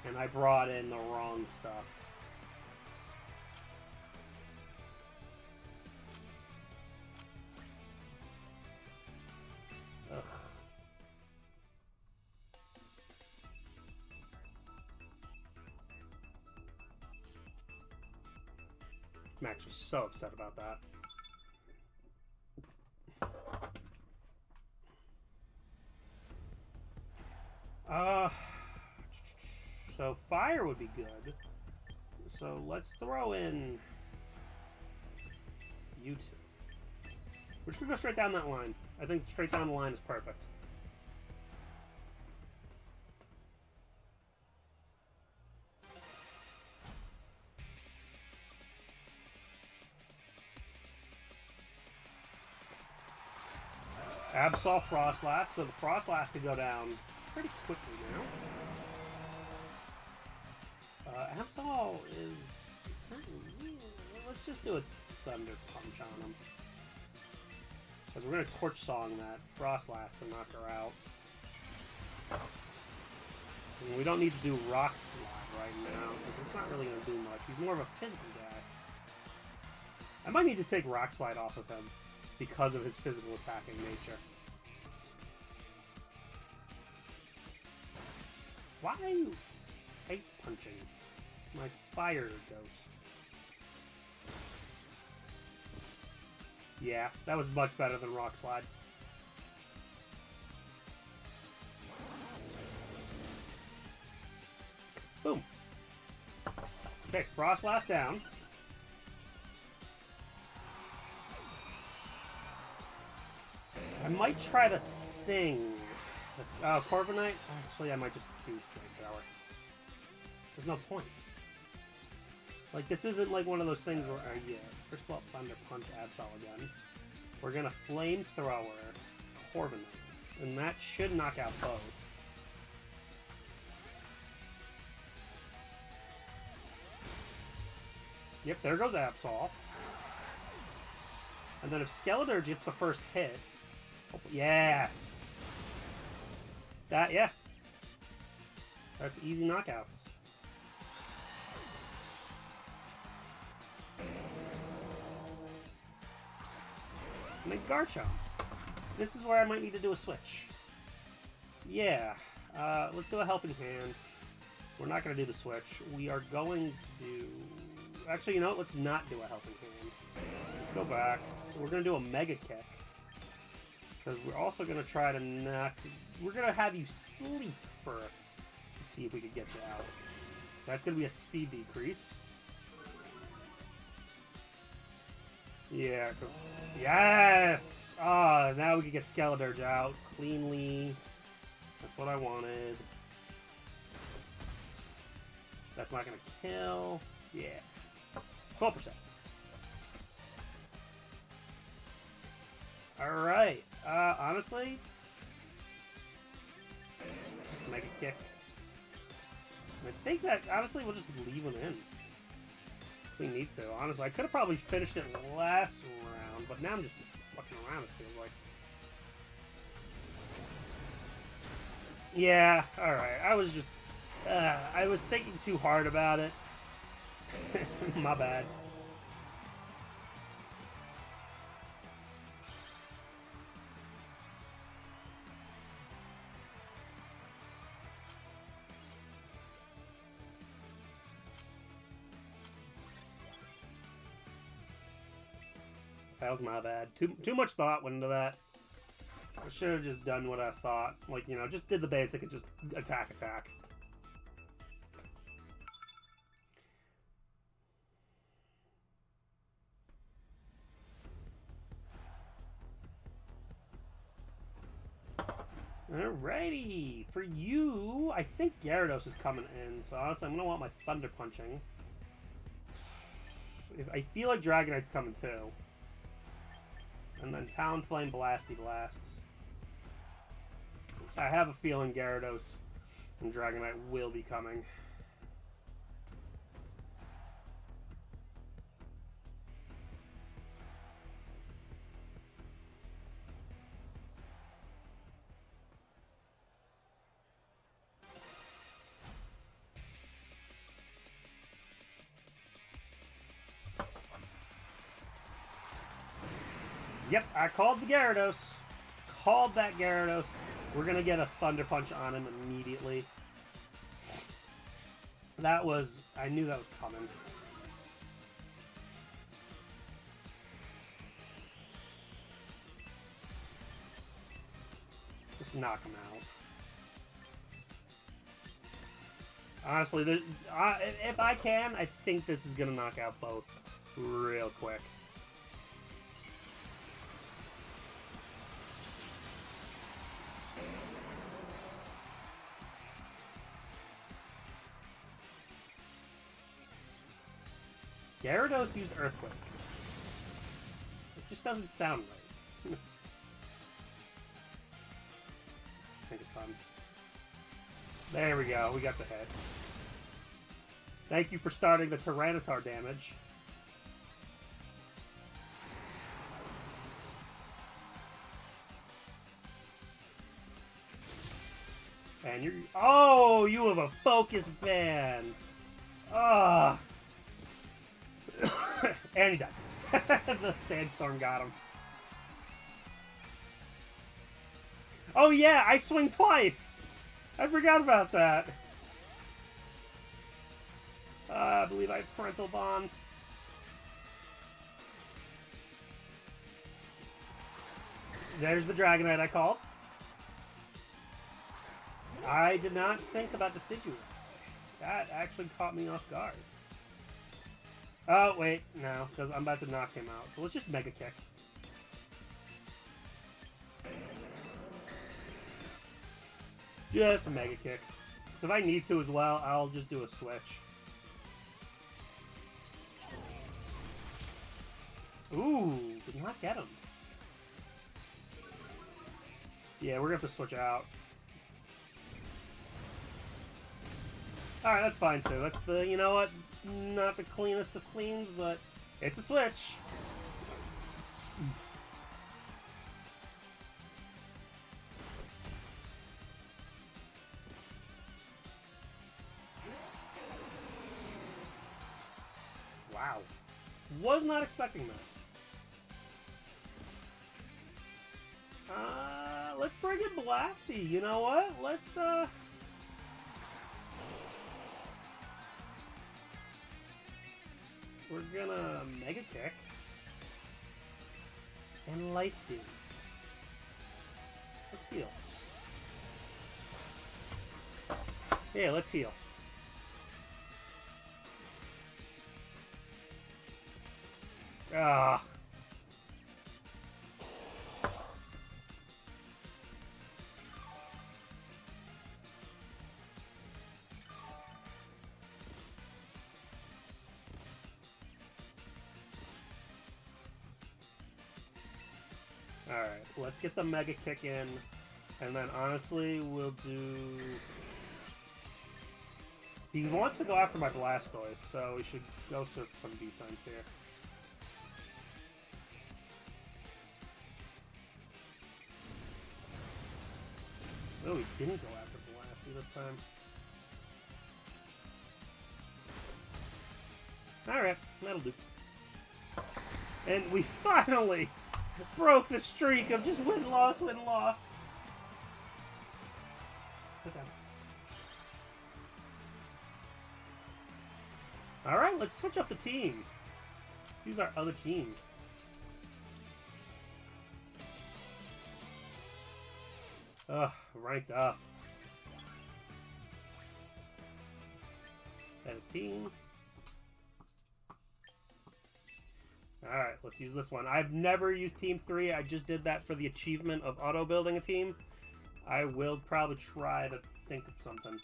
And I brought in the wrong stuff. Ugh. Max was so upset about that. So fire would be good. So let's throw in you two. We're just gonna go straight down that line. I think straight down the line is perfect. Absol Frostlass, so the Frostlass could go down pretty quickly now. Absol is... Let's just do a Thunder Punch on him. Because we're going to Torch Song that Frostlass to knock her out. And we don't need to do Rock Slide right now, because it's not really going to do much. He's more of a physical guy. I might need to take Rock Slide off of him because of his physical attacking nature. Why are you ice punching my fire ghost? Yeah, that was much better than Rock Slide. Boom. Okay, Frostlass down. I might try to sing. Corviknight? Actually, I might just do Flamethrower. There's no point. Like, this isn't like one of those things where, yeah, first of all, Thunder Punch Absol again. We're gonna Flamethrower Corviknight, and that should knock out both. Yep, there goes Absol. And then if Skeledirge gets the first hit, yes! That, yeah. That's easy knockouts. And then Garchomp. This is where I might need to do a switch. Yeah. Let's do a Helping Hand. We're not going to do the switch. We are going to do... Actually, you know what? Let's not do a Helping Hand. Let's go back. We're going to do a Mega Kick. Because we're also going to try to knock... We're going to have you sleep for... to see if we can get you out. That's going to be a speed decrease. Yeah, because... Yes! Ah, now we can get Skeledirge out cleanly. That's what I wanted. That's not going to kill. Yeah. 12%. Alright. Honestly... Just Mega Kick. I think that, honestly, we'll just leave him in. If we need to. Honestly, I could have probably finished it last round, but now I'm just fucking around, it feels like. Yeah, alright. I was just... I was thinking too hard about it. My bad. That was my bad. Too much thought went into that. I should have just done what I thought. Like, you know, just did the basic and just attack. Alrighty. For you, I think Gyarados is coming in. So honestly, I'm going to want my Thunder Punching. I feel like Dragonite's coming too. And then Talonflame, Blasty Blasts. I have a feeling Gyarados and Dragonite will be coming. Yep, I called the Gyarados. Called that Gyarados. We're going to get a Thunder Punch on him immediately. That was... I knew that was coming. Just knock him out. Honestly, if I can, I think this is going to knock out both real quick. Gyarados used Earthquake. It just doesn't sound right. Take a ton. There we go. We got the hit. Thank you for starting the Tyranitar damage. And you're... Oh, you have a Focus Band. Ah. And he died. The Sandstorm got him. Oh yeah, I swing twice. I forgot about that. I believe I have Parental Bond. There's the Dragonite I called. I did not think about Deciduous. That actually caught me off guard. Oh, wait, no, because I'm about to knock him out. So let's just Mega Kick. Just a Mega Kick. So if I need to as well, I'll just do a switch. Ooh, did not get him. Yeah, we're going to have to switch out. Alright, that's fine too. That's the, you know what? Not the cleanest of cleans, but it's a switch. Wow. Was not expecting that. Let's bring in Blasty. You know what? Let's, we're gonna Mega Kick and Life Beam. Let's heal. Yeah, let's heal. Ah. Alright, let's get the Mega Kick in, and then honestly, we'll do... He wants to go after my Blastoise, so we should go for some defense here. Oh, he didn't go after Blasty this time. Alright, that'll do. And we finally broke the streak of just win-loss, win-loss. Sit down. Alright, let's switch up the team. Let's use our other team. Ugh, ranked up. Add a team. Alright, let's use this one. I've never used Team 3. I just did that for the achievement of auto-building a team. I will probably try to think of something.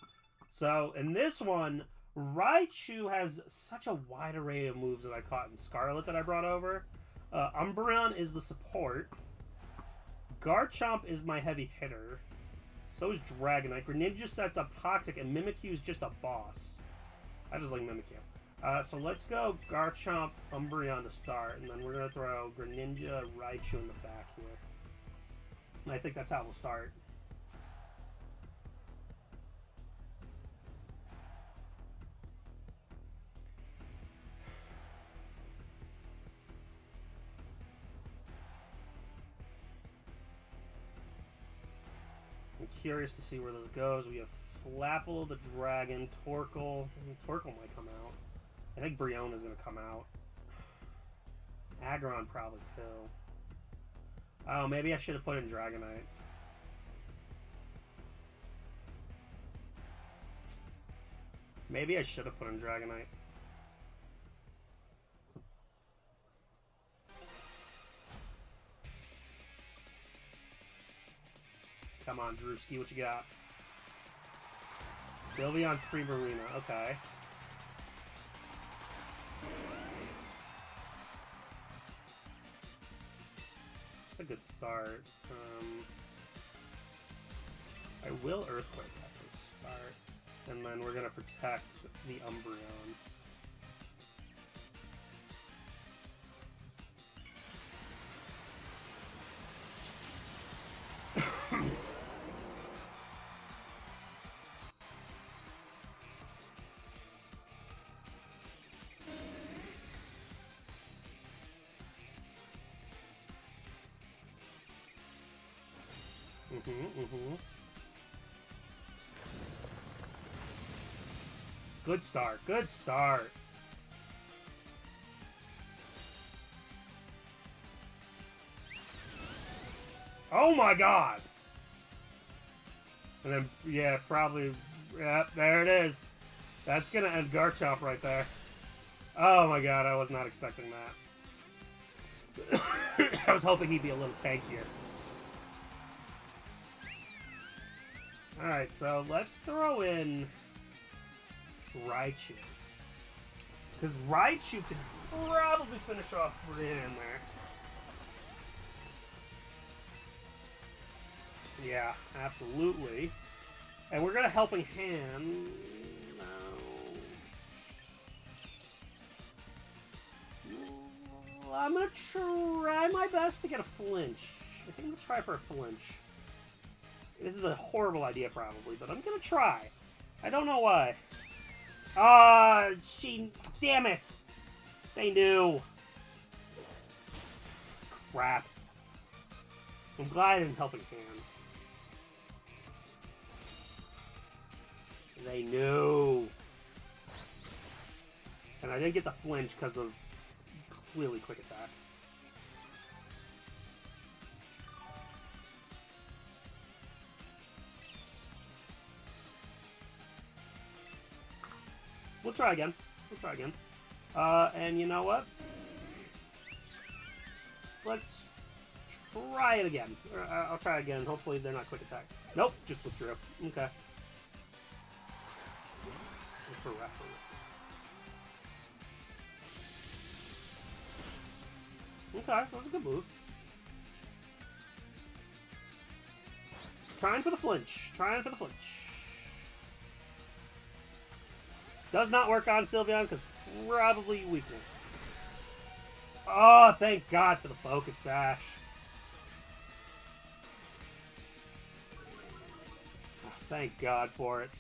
So, in this one, Raichu has such a wide array of moves that I caught in Scarlet that I brought over. Umbreon is the support. Garchomp is my heavy hitter. So is Dragonite. Greninja sets up Toxic, and Mimikyu is just a boss. I just like Mimikyu. So let's go Garchomp, Umbreon to start, and then we're going to throw Greninja, Raichu in the back here. And I think that's how we'll start. I'm curious to see where this goes. We have Flapple, the Dragon, Torkoal. Torkoal might come out. I think Briona's going to come out. Aggron probably too. Oh, maybe I should have put in Dragonite. Maybe I should have put in Dragonite. Come on, Drewski, what you got? Sylveon Pre-Marina, okay. That's a good start. I will Earthquake after the start. And then we're going to protect the Umbreon. Good start. Good start. Oh my god! And then, yeah, probably... Yep, there it is. That's gonna end Garchomp right there. Oh my god, I was not expecting that. I was hoping he'd be a little tankier. Alright, so let's throw in Raichu. Because Raichu could probably finish off Brian in there. Yeah, absolutely. And we're going to Helping Hand. No. I'm going to try my best to get a flinch. I think I'm going to try for a flinch. This is a horrible idea, probably, but I'm going to try. I don't know why. Ah, damn it! They knew. Crap. I'm glad I didn't Helping Hand. They knew. And I didn't get the flinch because of really quick attack. We'll try again. We'll try again. And you know what? Let's try it again. I'll try again. Hopefully they're not quick attack. Nope, just withdrew. Okay. For reference. Okay, that was a good move. Trying for the flinch. Trying for the flinch. Does not work on Sylveon because probably weakness. Oh, thank God for the Focus Sash. Oh, thank God for it.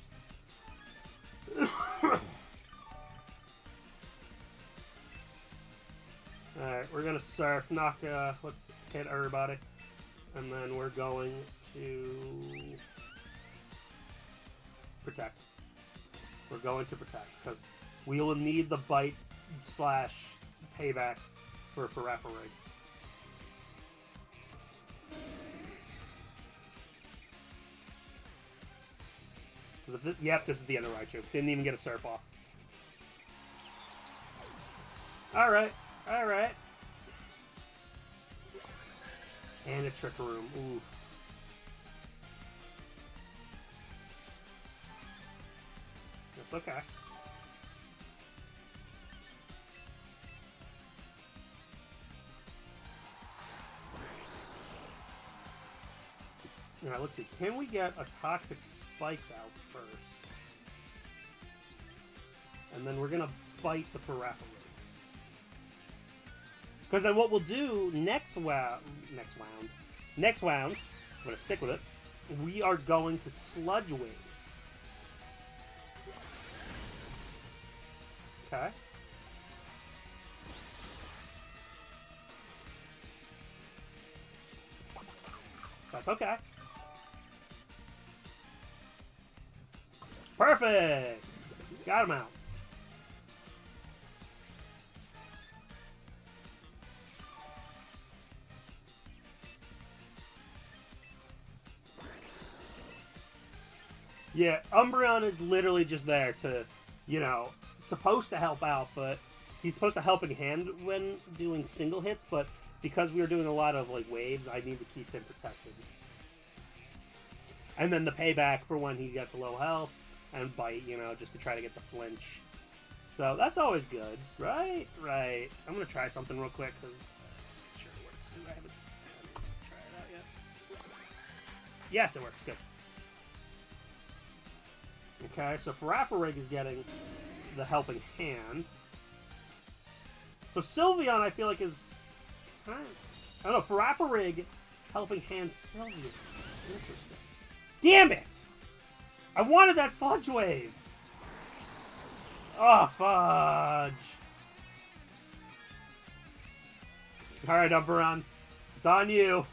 Alright, we're gonna Surf, let's hit everybody. And then we're going to Protect. We're going to Protect, because we will need the Bite / Payback for Referee. Yep, this is the end of Raichu. Didn't even get a Surf off. Alright, alright. And a Trick Room. Ooh. okay. Alright, let's see. Can we get a Toxic Spikes out first? And then we're gonna bite the Faraffa. Because then what we'll do next round, I'm gonna stick with it. We are going to Sludge Wave. Okay. That's okay. Perfect! Got him out. Yeah, Umbreon is literally just there to, you know, supposed to help out, but he's supposed to helping hand when doing single hits, but because we were doing a lot of, like, waves, I need to keep him protected. And then the payback for when he gets low health and bite, you know, just to try to get the flinch. So that's always good, right? Right. I'm going to try something real quick, because I'm sure it works, because I haven't tried it out yet. Yes, it works. Good. Okay, so Faraffa is getting the helping hand. So Sylveon, I feel like, is... I don't know, Faraffa helping hand Sylveon. Interesting. Damn it! I wanted that Sludge Wave! Oh, fudge. Alright, Umbreon. It's on you.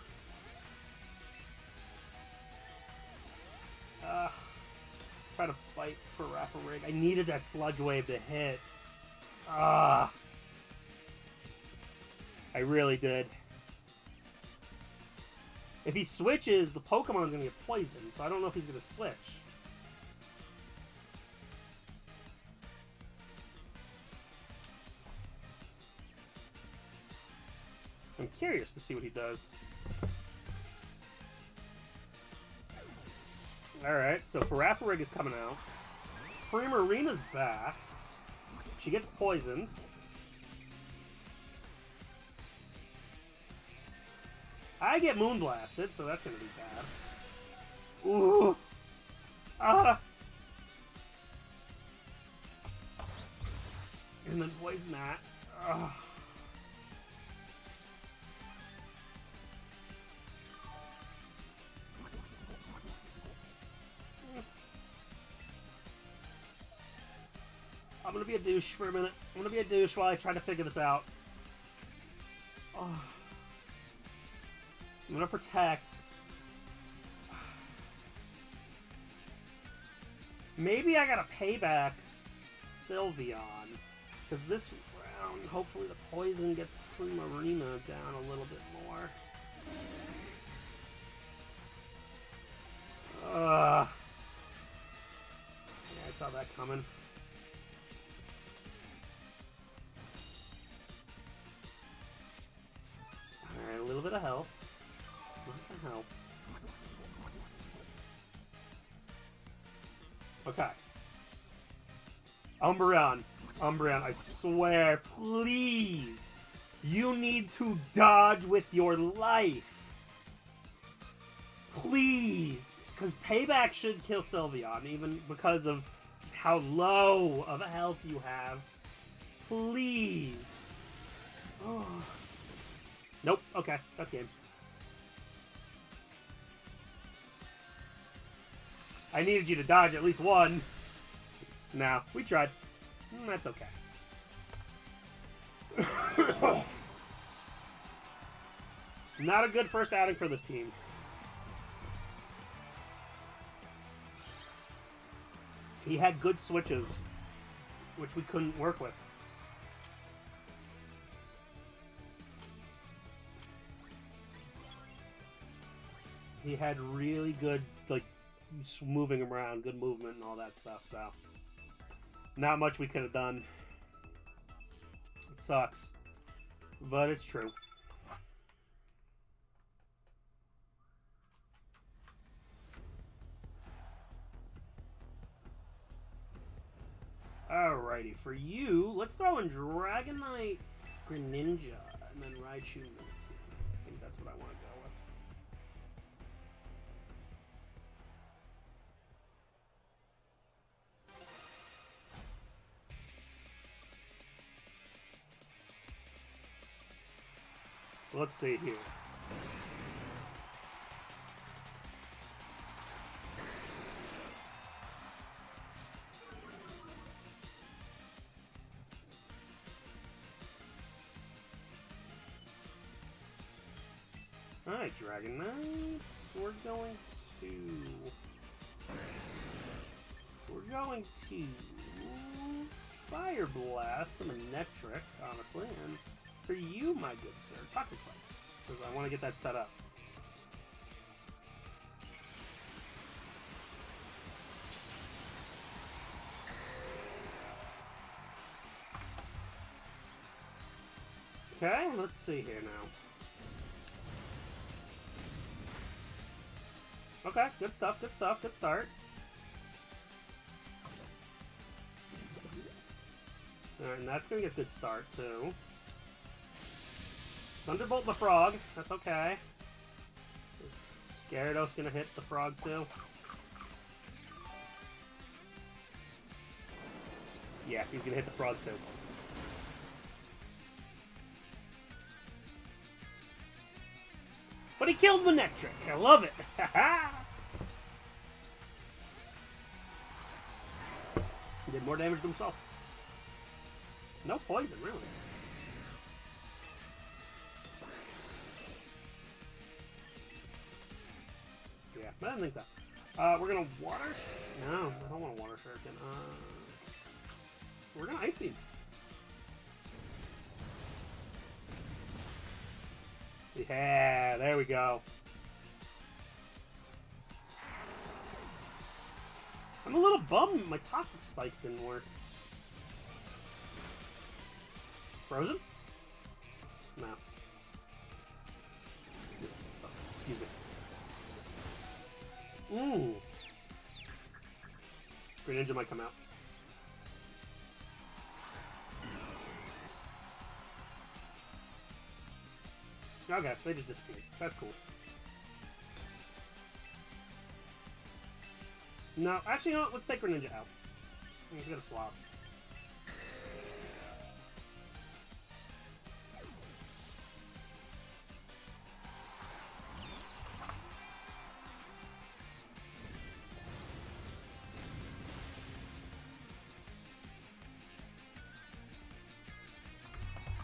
Try to fight for Faraffa. I needed that Sludge Wave to hit. I really did. If he switches, the Pokemon's gonna get poisoned, so I don't know if he's gonna switch. I'm curious to see what he does. Alright, so Faraffa is coming out. Primarina's back. She gets poisoned. I get Moonblasted, so that's gonna be bad. Ooh! Ah! And then poison that. Ugh. I'm gonna be a douche for a minute. I'm gonna be a douche while I try to figure this out. Oh. I'm gonna protect. Maybe I gotta pay back Sylveon. Because this round, hopefully the poison gets Primarina down a little bit more. Yeah, I saw that coming. Alright, a little bit of health. Not gonna help. Okay. Umbreon, I swear, please, you need to dodge with your life. Please. Because Payback should kill Sylveon, even because of just how low of a health you have. Please. Oh. Nope. Okay, that's game. I needed you to dodge at least one. No, we tried. That's okay. Not a good first outing for this team. He had good switches, which we couldn't work with. He had really good, like, moving around, good movement and all that stuff, so not much we could have done. It sucks, but it's true. Alrighty, for you, let's throw in Dragonite Greninja and then Raichu Mimikyu. I think that's what I want to go with. So let's see here. Alright, Dragonite. We're going to Fire Blast the Manectric, honestly, and for you, my good sir, Toxic Spikes, because I want to get that set up. Okay, let's see here now. Okay, good stuff, good stuff, good start. Alright, and that's gonna get a good start, too. Thunderbolt the frog, that's okay. Gyarados gonna hit the frog, too. Yeah, he's gonna hit the frog, too. But he killed Manectric. I love it. He did more damage to himself. No poison, really. Yeah, I don't think so. We're gonna water. No, I don't want to water shuriken. We're gonna ice beam. Yeah, there we go. I'm a little bummed my Toxic Spikes didn't work. Frozen? No. Excuse me. Ooh. Greninja might come out. Okay, they just disappeared. That's cool. No, actually, you know what? Let's take Greninja out. I'm just gonna swap.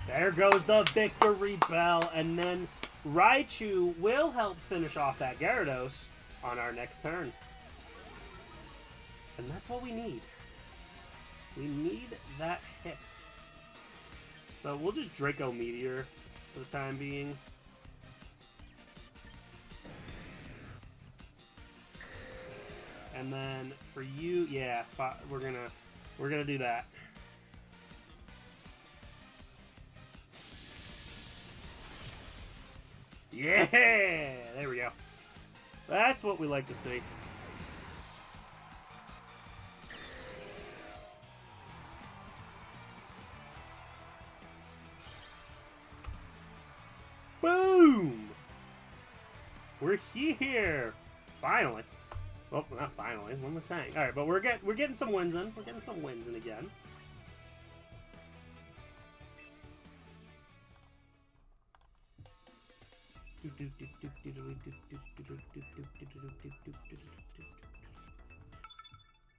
There goes the victory bell, and then Raichu will help finish off that Gyarados on our next turn. And that's what we need. We need that hit. So we'll just Draco Meteor for the time being. And then for you, yeah, we're gonna do that. Yeah! There we go. That's what we like to see. Boom! We're here! Finally. Well, not finally. What am I saying? Alright, but we're getting some wins in. We're getting some wins in again.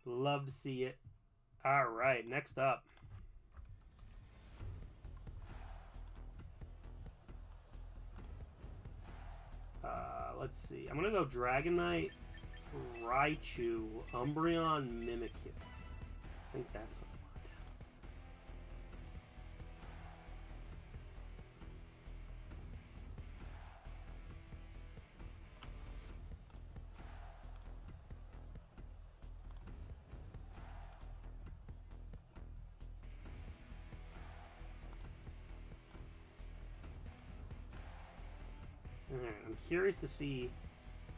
Love to see it. Alright, next up. Let's see. I'm gonna go Dragonite, Raichu, Umbreon, Mimikyu. I think that's what Alright, I'm curious to see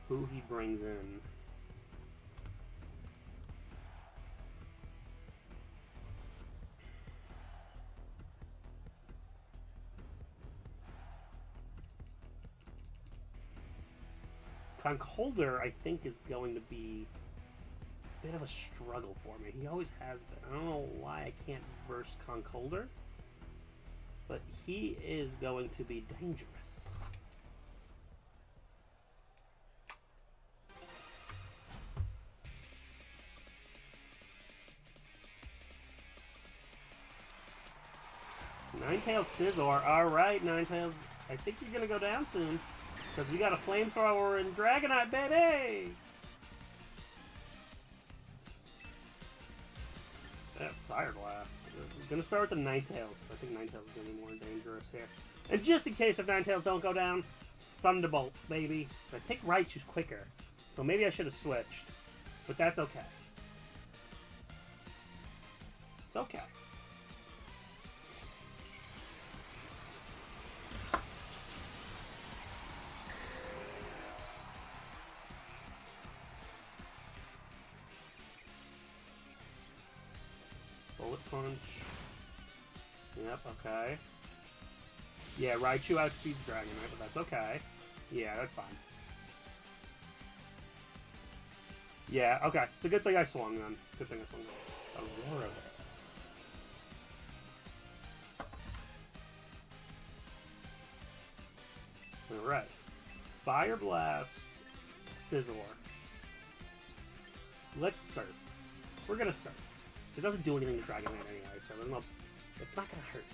who he brings in. Concolder, I think, is going to be a bit of a struggle for me. He always has been. I don't know why I can't verse Concolder, but he is going to be dangerous. Ninetales Scizor. Alright, Ninetales. I think you're going to go down soon. Because we got a Flamethrower and Dragonite, baby! Fire Blast. I'm going to start with the Ninetales, because I think Ninetales is going to be more dangerous here. And just in case if Ninetales don't go down, Thunderbolt, baby. I think Raichu's quicker. So maybe I should have switched. But that's okay. It's okay. Bullet Punch. Yep, okay. Yeah, Raichu outspeeds Dragonite, but that's okay. Yeah, that's fine. Yeah, okay. It's a good thing I swung then. Good thing I swung then. Aurora. Alright. Fire Blast, Scizor. Let's surf. We're gonna surf. It doesn't do anything to Dragonite anyway, so it's not gonna hurt.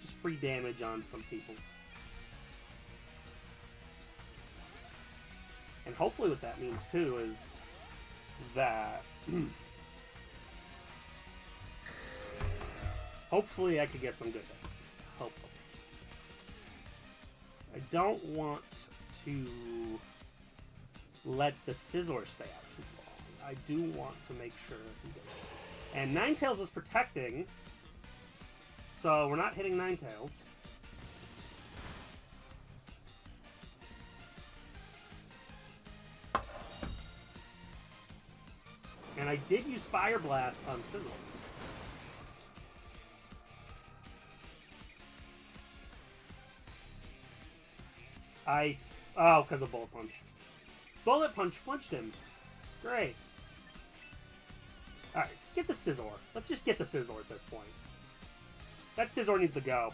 Just free damage on some people's. And hopefully what that means too is that hopefully I could get some good hits. Hopefully. I don't want to let the Scizor stay out too long. I do want to make sure he goes. And Ninetales is protecting, so we're not hitting Ninetales. And I did use Fire Blast on Scizor. Oh, because of Bullet Punch. Bullet Punch flinched him. Great. Alright, get the Scizor. Let's just get the Scizor at this point. That Scizor needs to go.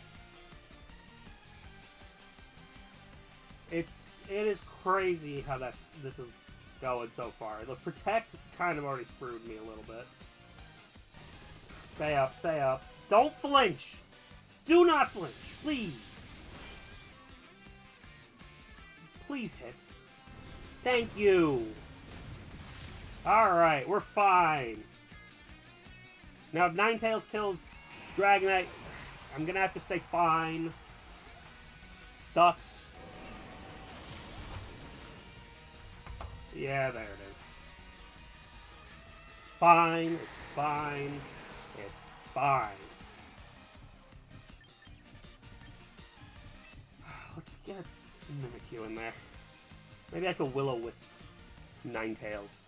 It is crazy how this is going so far. The Protect kind of already screwed me a little bit. Stay up, stay up. Don't flinch! Do not flinch, please! Please hit. Thank you! Alright, we're fine. Now, if Ninetales kills Dragonite, I'm gonna have to say fine. It sucks. Yeah, there it is. It's fine, it's fine, it's fine. Let's get Mimikyu in there. Maybe I could Will-O-Wisp Ninetales.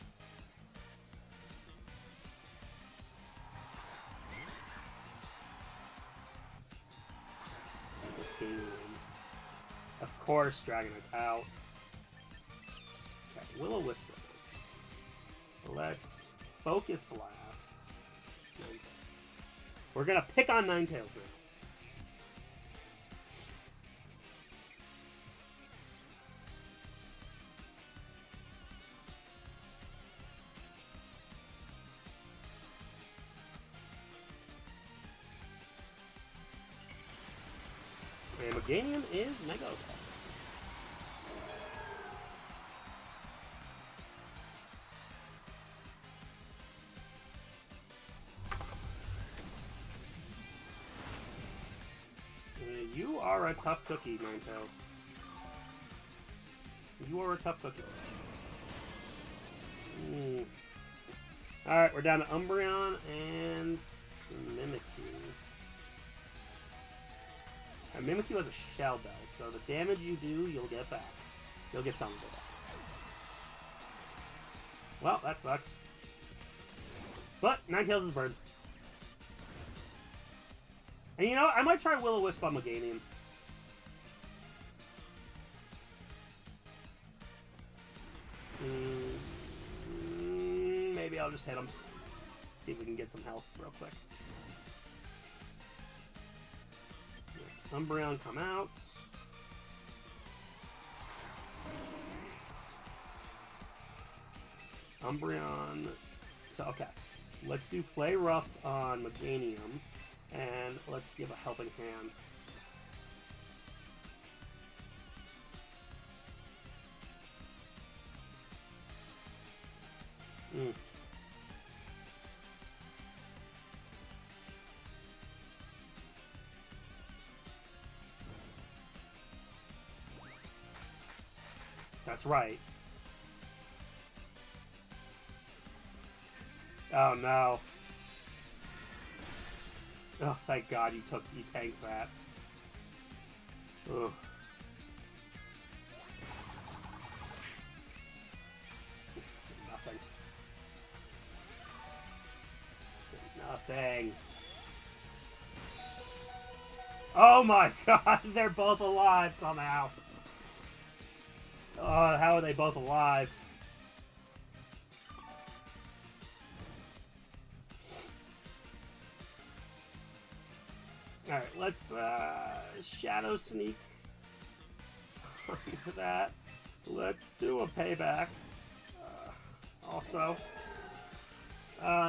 Of course, Dragonite's out. Okay, Will-O-Wisp. Let's Focus Blast. Ninetales. We're gonna pick on Ninetales now. And Meganium is Mega Attack. You are a tough cookie, Ninetales. You are a tough cookie. Alright, we're down to Umbreon and Mimikyu. And Mimikyu has a Shell Bell, so the damage you do, you'll get back. You'll get something back. Well, that sucks. But Ninetales is burned. And you know, I might try Will-O-Wisp on Meganium. I'll just hit him. See if we can get some health real quick. Umbreon, come out. Umbreon. So, okay. Let's do Play Rough on Meganium. And let's give a helping hand. That's right. Oh no. Oh, thank God you tanked that. Ugh. Nothing. Nothing. Oh my God, they're both alive somehow. Oh, how are they both alive? Alright, let's Shadow Sneak for that. Let's do a payback. Also,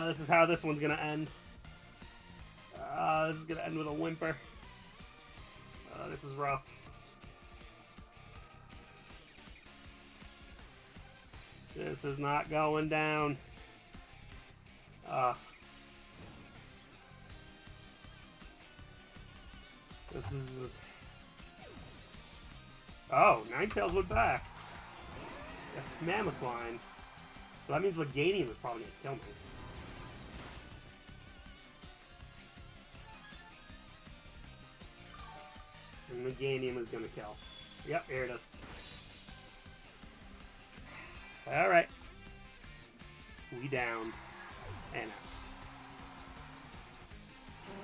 this is how this one's gonna end. This is gonna end with a whimper. This is rough. This is not going down. This is... Oh, Ninetales went back. Mammoth line. So that means Meganium is probably going to kill me. And Meganium is going to kill. Yep, here it is. Alright. We down. And out.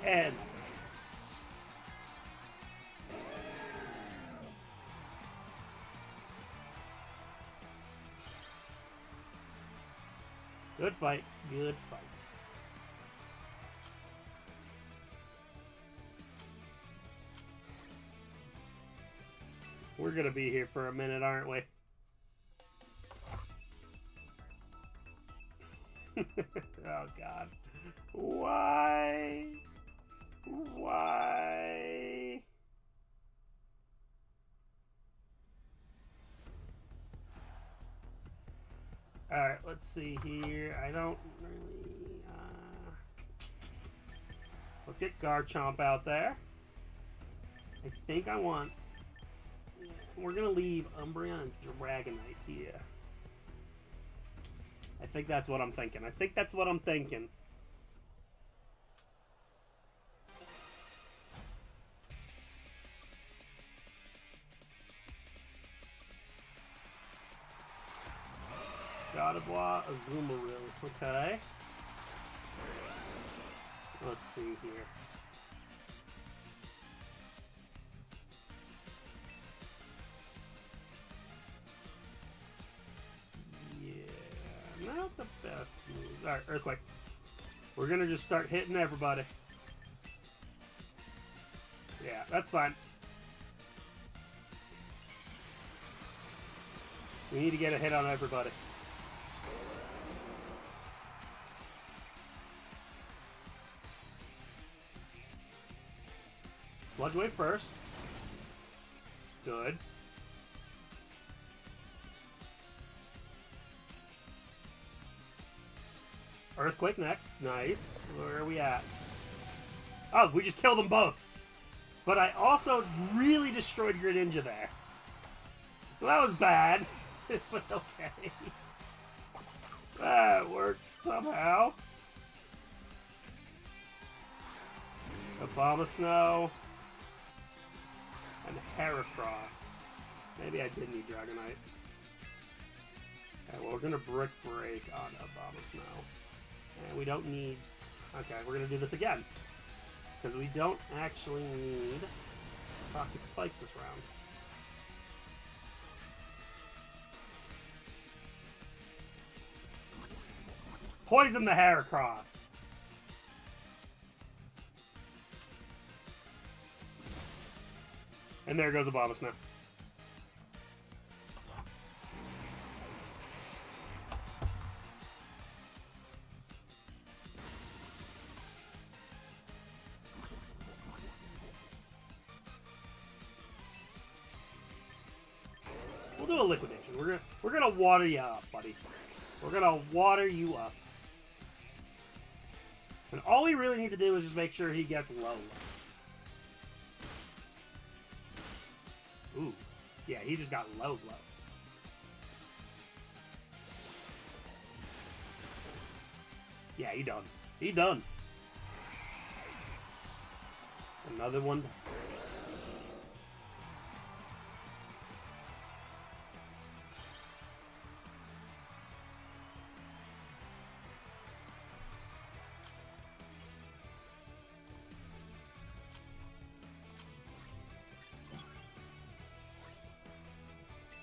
And... Good fight. Good fight. We're gonna be here for a minute, aren't we? Oh, God. Why? Why? Alright, let's see here. I don't really... Let's get Garchomp out there. I think I want... We're going to leave Umbreon and Dragonite here. I think that's what I'm thinking. I think that's what I'm thinking. Gardevoir, Azumarill. Okay. Let's see here. Yeah, not the best move. Alright, Earthquake. We're gonna just start hitting everybody. Yeah, that's fine. We need to get a hit on everybody. Sludge Wave first. Good. Earthquake next. Nice. Where are we at? Oh, we just killed them both. But I also really destroyed Greninja there. So that was bad. But okay. That worked somehow. Abomasnow. And Heracross. Maybe I did need Dragonite. Okay, well, we're going to Brick Break on Abomasnow. And we don't need... Okay, we're going to do this again. Because we don't actually need Toxic Spikes this round. Poison the Heracross. And there goes Abomasnow. We'll do a liquidation. We're gonna water you up, buddy. We're gonna water you up. And all we really need to do is just make sure he gets low. Ooh. Yeah, he just got low. Yeah, he done. He done. Another one.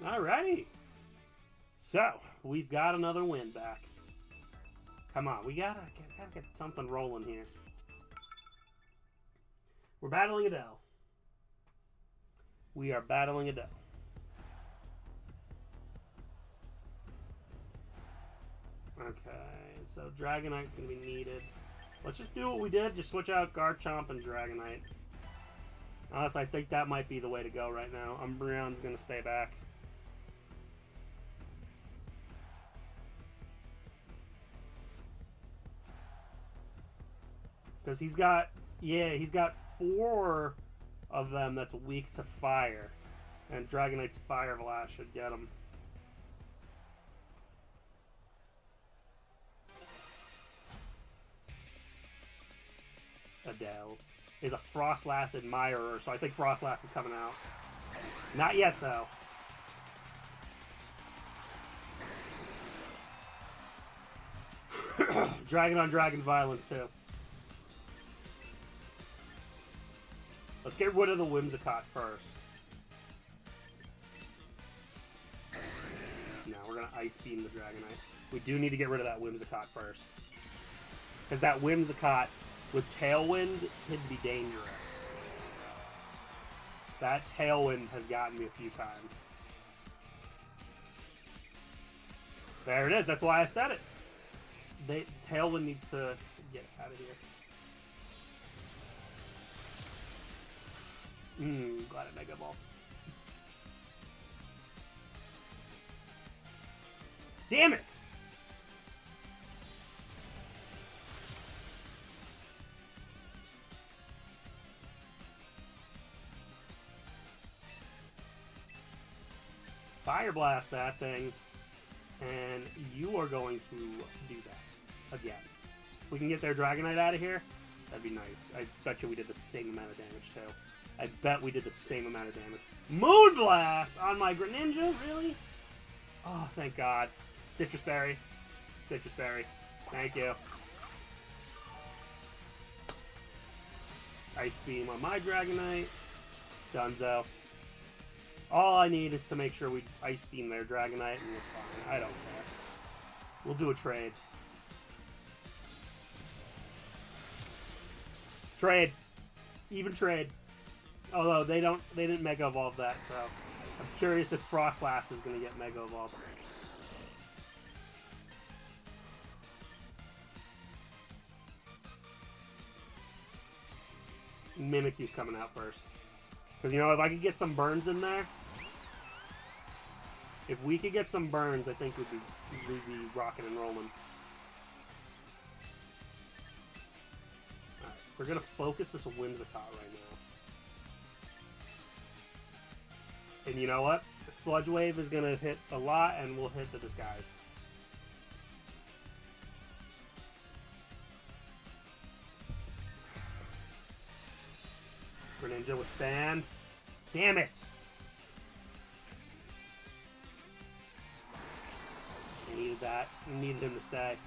Alrighty. So, we've got another win back. Come on, we gotta get something rolling here. We're battling Adele. We are battling Adele. Okay, so Dragonite's gonna be needed. Let's just do what we did. Just switch out Garchomp and Dragonite. Honestly, I think that might be the way to go right now. Umbreon's gonna stay back. Because he's got 4 of them that's weak to fire. And Dragonite's Fire Blast should get him. Adele is a Frostlass admirer, so I think Frostlass is coming out. Not yet, though. Dragon on Dragon violence, too. Let's get rid of the Whimsicott first. Now we're going to Ice Beam the Dragonite. We do need to get rid of that Whimsicott first. Because that Whimsicott with Tailwind could be dangerous. That Tailwind has gotten me a few times. There it is. That's why I said it. Tailwind needs to get out of here. Glad it Mega Ball. Damn it! Fire Blast that thing, and you are going to do that again. If we can get their Dragonite out of here, that'd be nice. I bet you we did the same amount of damage too. I bet we did the same amount of damage. Moon Blast on my Greninja? Really? Oh, thank God. Citrus Berry. Citrus Berry. Thank you. Ice Beam on my Dragonite. Dunzo. All I need is to make sure we Ice Beam their Dragonite and we're fine. I don't care. We'll do a trade. Trade. Even trade. Although they didn't Mega Evolve that, so I'm curious if Frostlass is going to get Mega Evolved. Mimikyu's coming out first. Because, you know, if I could get some burns in there, if we could get some burns, I think we'd be rocking and rolling. Alright, we're going to focus this Whimsicott right now. And you know what? Sludge Wave is going to hit a lot, and we'll hit the Disguise. Greninja withstand. Damn it! I needed that. I needed him to stay.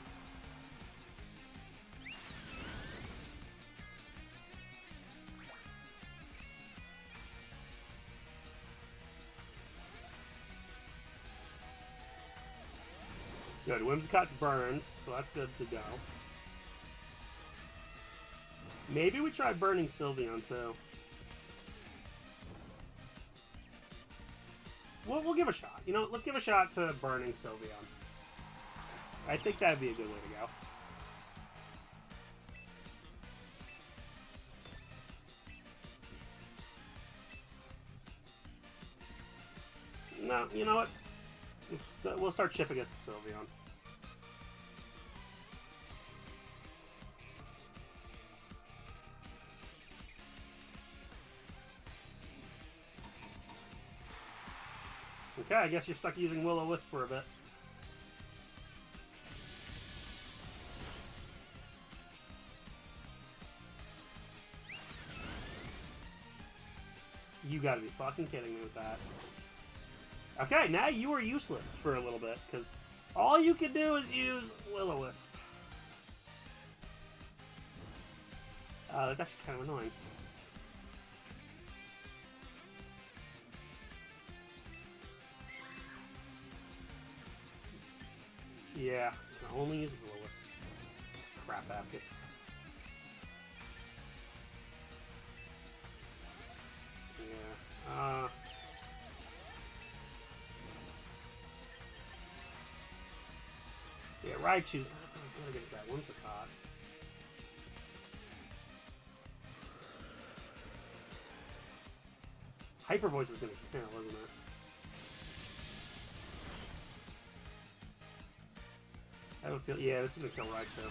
Good. Whimsicott's burned, so that's good to go. Maybe we try burning Sylveon, too. We'll give a shot. You know, let's give a shot to burning Sylveon. I think that'd be a good way to go. No, you know what? We'll start chipping at Sylveon. Okay, I guess you're stuck using Will-O-Wisp for a bit. You gotta be fucking kidding me with that. Okay, now you are useless for a little bit, because all you can do is use Will-O-Wisp. That's actually kind of annoying. Yeah, can only use Will-O-Wisp. Crap baskets. Yeah. Yeah, Raichu's not good against that Whimsicott. Hyper Voice is gonna kill, isn't it? I have a feel. Yeah, this is gonna kill Raichu.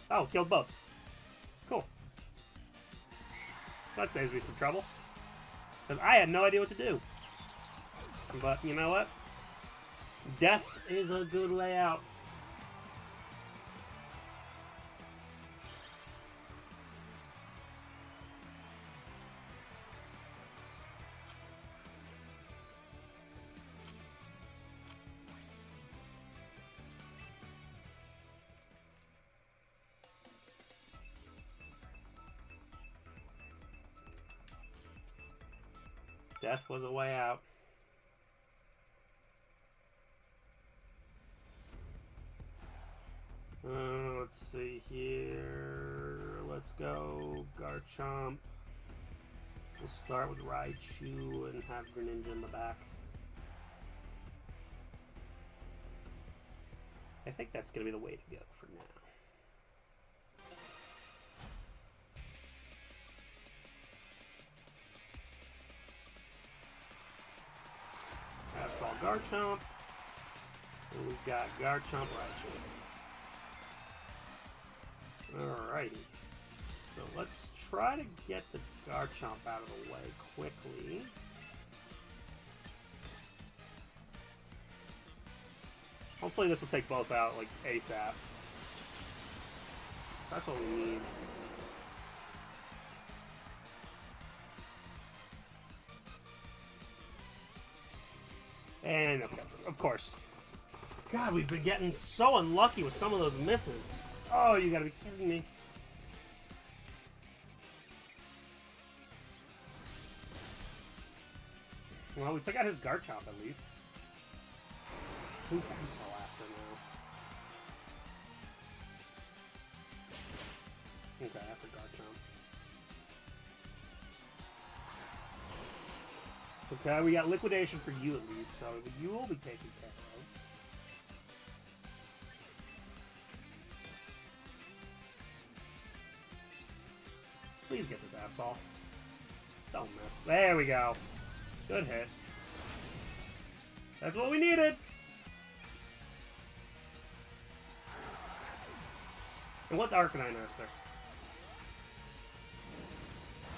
Oh, killed both. Cool. So that saves me some trouble. Because I had no idea what to do. But you know what? Death is a good way out. Death was a way out. Let's see here. Let's go Garchomp. We'll start with Raichu and have Greninja in the back. I think that's going to be the way to go for now. That's all Garchomp. And we've got Garchomp Raichu. Alrighty. So let's try to get the Garchomp out of the way quickly. Hopefully this will take both out, like, ASAP. That's what we need. And, okay, of course. God, we've been getting so unlucky with some of those misses. Oh, you gotta be kidding me. Well, we took out his Garchomp at least. Who's Absol after now? Okay, after Garchomp. Okay, we got Liquidation for you at least, so you will be taken care of. Please get this Absol. Don't miss. There we go. Good hit. That's what we needed. And what's Arcanine after?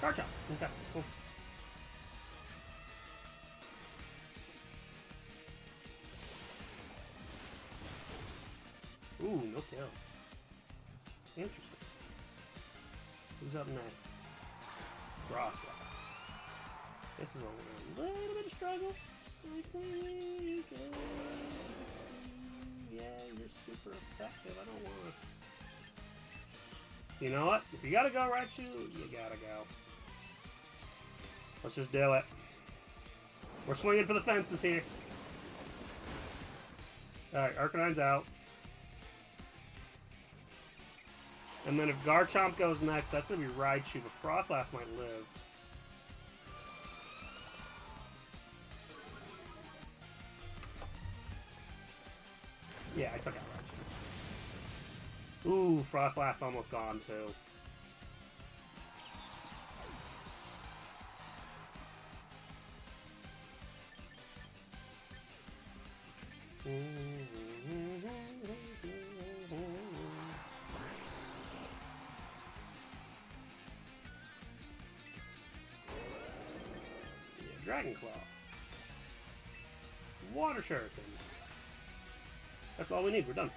Garchomp. Okay, cool. Ooh, no kill. Interesting. Who's up next? Frostlass. This is a little bit of struggle. Yeah, you're super effective. I don't want to. You know what? If you gotta go Raichu, you gotta go. Let's just do it. We're swinging for the fences here. Alright, Arcanine's out. And then if Garchomp goes next, that's going to be Raichu, but Frostlass might live. Yeah, I took out Raichu. Ooh, Frostlass almost gone, too. Dragon Claw. Water Shuriken. That's all we need. We're done.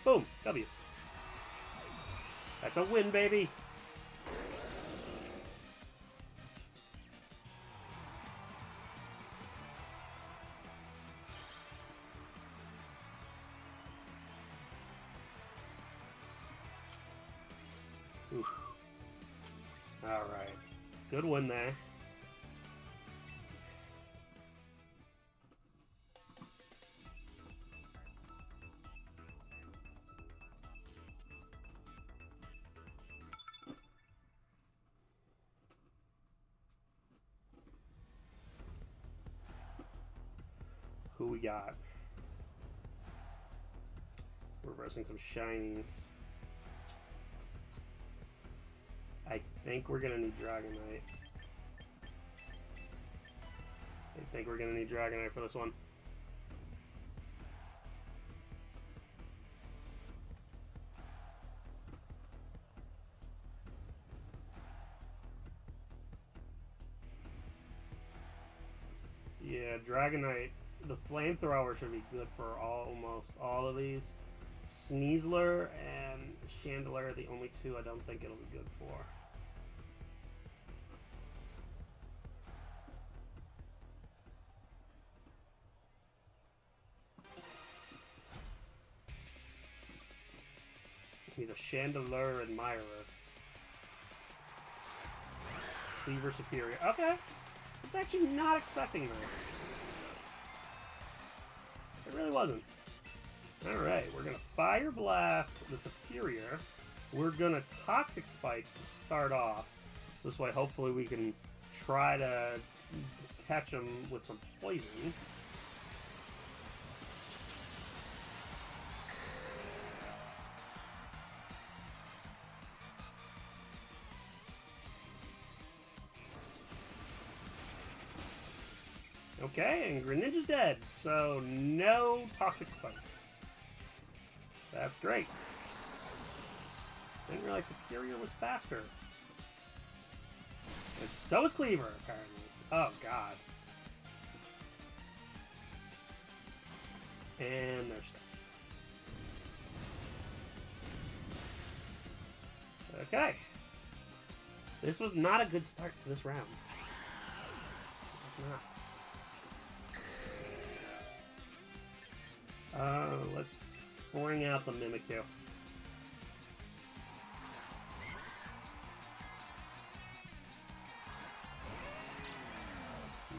Boom. W. That's a win, baby. Oof. All right. Good win there. Who we got? Reversing some shinies. I think we're gonna need Dragonite. For this one. Yeah, Dragonite. The Flamethrower should be good for almost all of these. Sneasler and Chandelure are the only two I don't think it'll be good for. He's a Chandelure Admirer. Cleaver Superior. Okay. I was actually not expecting that. It really wasn't. Alright, we're going to Fire Blast the Superior. We're going to Toxic Spikes to start off. This way, hopefully, we can try to catch him with some poison. Okay, and Greninja's dead, so no Toxic Spikes. That's great. Didn't realize Superior was faster. And so is Cleaver, apparently. Oh, God. And they're stuck. Okay. This was not a good start to this round. It's not. Let's bring out the Mimikyu.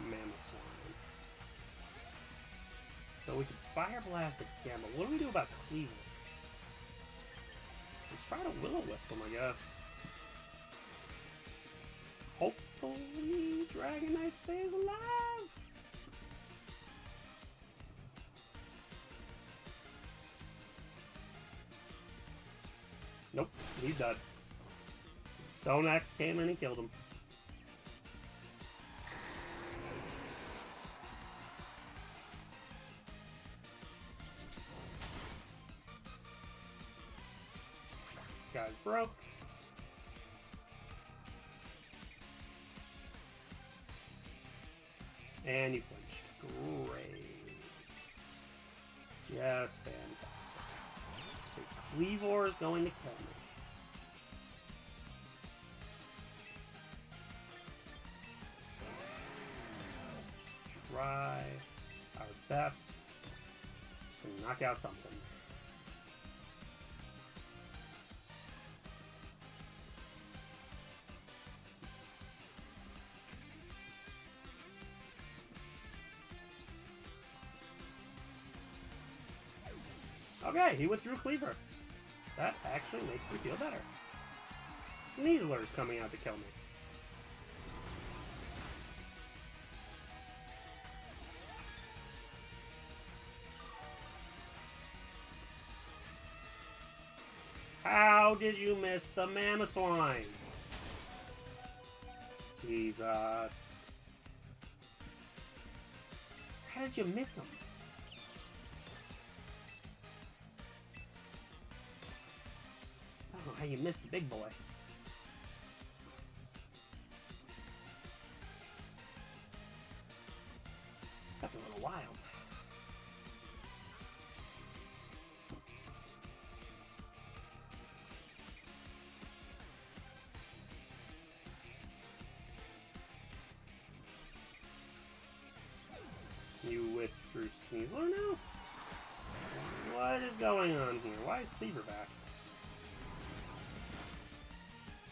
Mamoswine. So we can Fire Blast again, but what do we do about Cleaver? Let's try to Will-O-Wisp him, I guess. Hopefully Dragonite stays alive! Nope, he's dead. Stone Axe came in and killed him. This guy's broke. And you flinched. Great. Just fantastic. Cleavor is going to kill me. Just try our best to knock out something. Okay, he withdrew Cleaver. That actually makes me feel better. Sneasler's coming out to kill me. How did you miss the Mamoswine? Jesus. How did you miss him? I don't know how you missed the big boy. That's a little wild. You withdrew Sneasler now? What is going on here? Why is Cleaver back?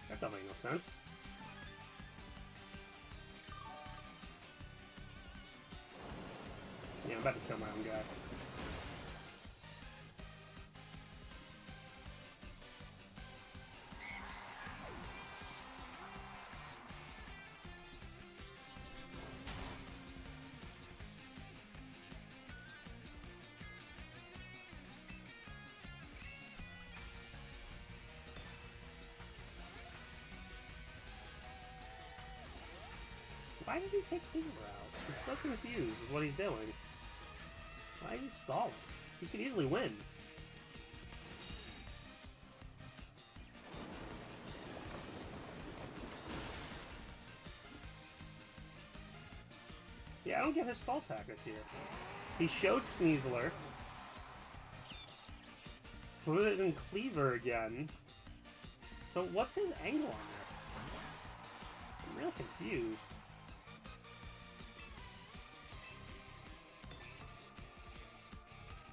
That don't make no sense. Yeah, I'm about to kill my own guy. Why did he take Cleaver out? I'm so confused with what he's doing. Why is he stalling? He could easily win. Yeah, I don't get his stall tactic here. He showed Sneasler. Put it in Cleaver again. So what's his angle on this? I'm real confused.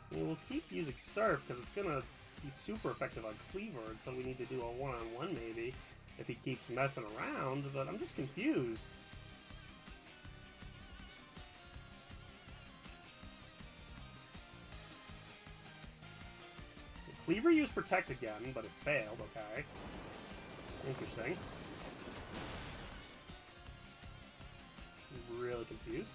I mean, we'll keep using Surf because it's going to be super effective on Cleaver until we need to do a one-on-one maybe if he keeps messing around, but I'm just confused. Cleaver used Protect again, but it failed, okay. Interesting. I'm really confused.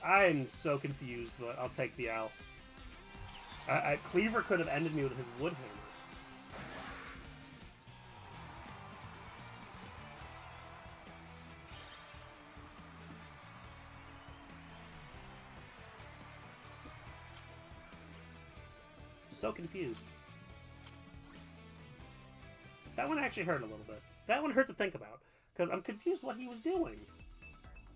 I'm so confused, but I'll take the L. Cleaver could have ended me with his Wood Hammer. So confused. That one actually hurt a little bit. That one hurt to think about, because I'm confused what he was doing.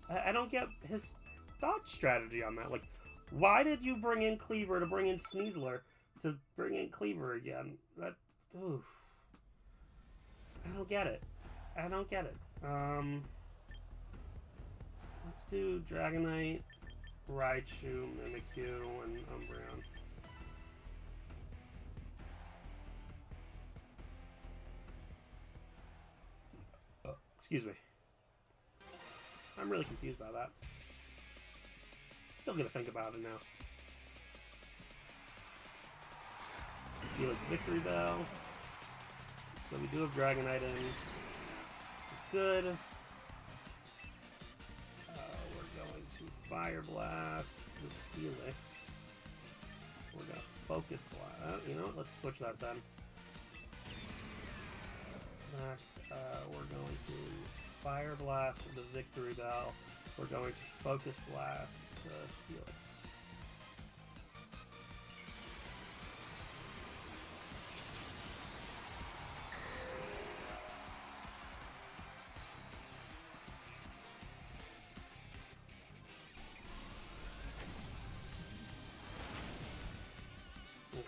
I don't get his thought strategy on that. Like, why did you bring in Cleaver to bring in Sneasler to bring in Cleaver again? That, oof. I don't get it. I don't get it. Let's do Dragonite, Raichu, Mimikyu, and Umbreon. Excuse me. I'm really confused by that. Still gonna think about it now. Felix Victory Bell. So we do have Dragonite in. It's good. We're going to Fire Blast the Steelix. We're gonna Focus Blast. You know what? Let's switch that then. Back. We're going to Fire Blast the Victory Bell. We're going to Focus Blast the Steelix.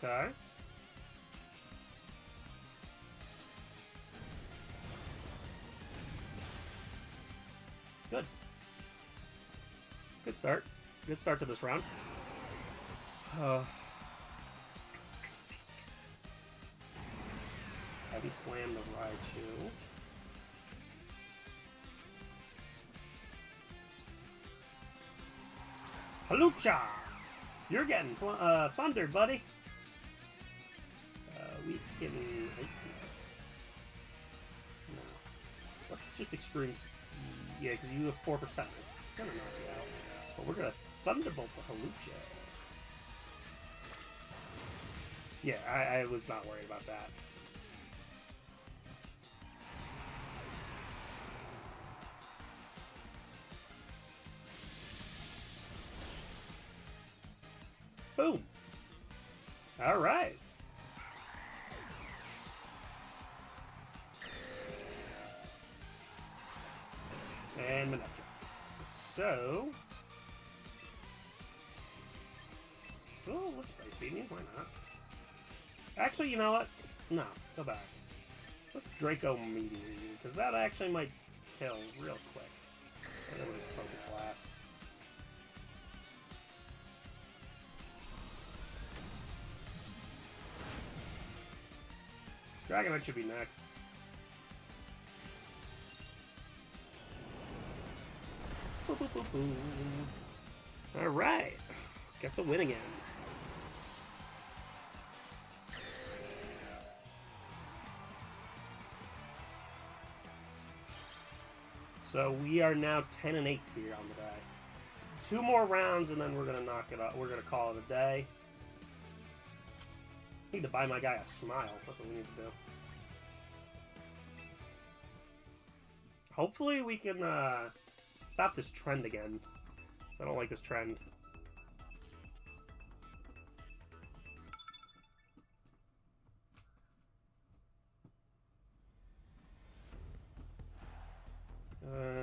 Okay. Good. Good start. Good start to this round. Heavy Slam the Raichu. Halucha! You're getting thundered, buddy. We can ice beam. No. What's just extreme? Yeah, because you have 4%. It's gonna knock you out. But we're gonna thunderbolt the Halucha. Yeah, I was not worried about that. Boom. All right. And Manectric. So... oh, let's ice beam you. Why not? Actually, you know what? No, go back. Let's Draco Meteor you, because that actually might kill real quick. And then we'll just Focus Blast. Dragonite should be next. Boop, boop, boop, boop. All right, get the win again. So we are now 10 and 8 here on the day. 2 more rounds and then we're gonna knock it up. We're gonna call it a day. Need to buy my guy a smile. That's what we need to do. Hopefully we can stop this trend again. I don't like this trend.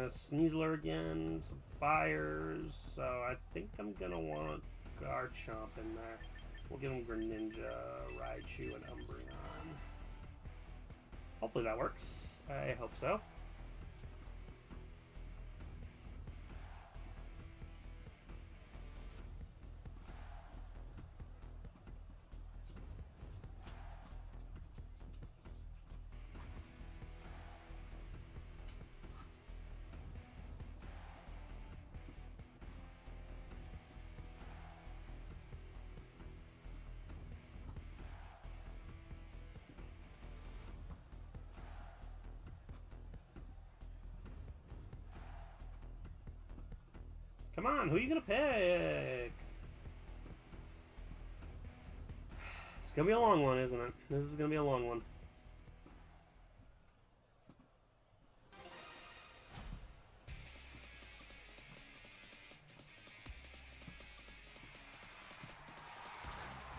Sneasler again, some fires. So I think I'm gonna want Garchomp in there. We'll give him Greninja, Raichu, and Umbreon. Hopefully that works. I hope so. Come on, who are you gonna pick? It's gonna be a long one, isn't it? This is gonna be a long one.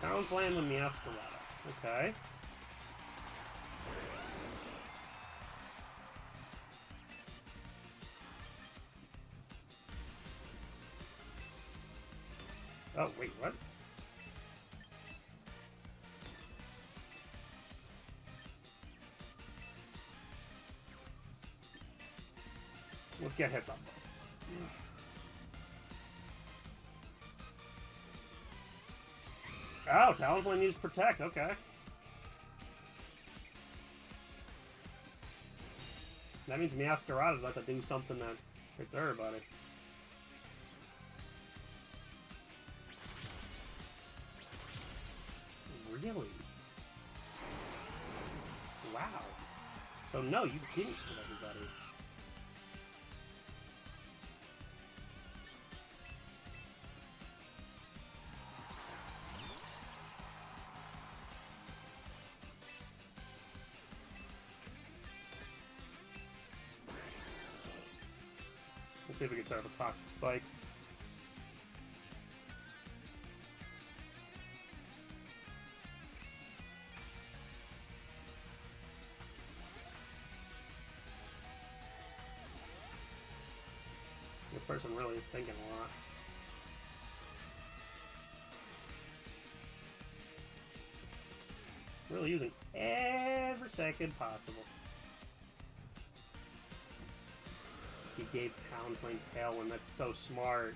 Talon's playing the Meowscarada. Okay. Oh, wait, what? Let's get hits on both. Oh, Talonflame used Protect, okay. That means Meowscarada's about to do something that hits everybody. Really? Wow. So no, you didn't hit everybody. Let's see if we can set up a Toxic Spikes. This person really is thinking a lot. Really using every second possible. He gave Talonflame Tailwind, that's so smart.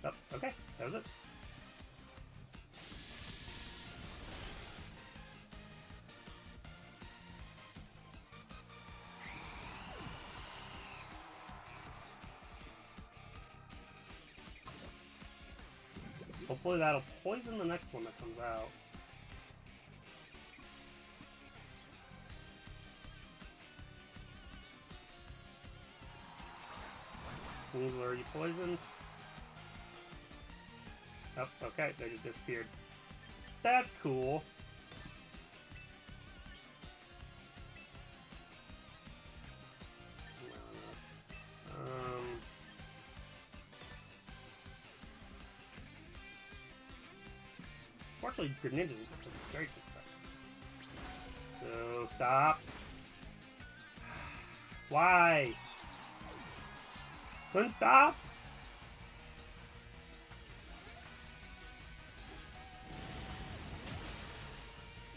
Oh, okay, that was it. Hopefully that'll poison the next one that comes out. Sneasler, are you poisoned? Oh, okay, they just disappeared. That's cool. Fortunately, Greninja's a very good stuff. So, stop. Why? Couldn't stop?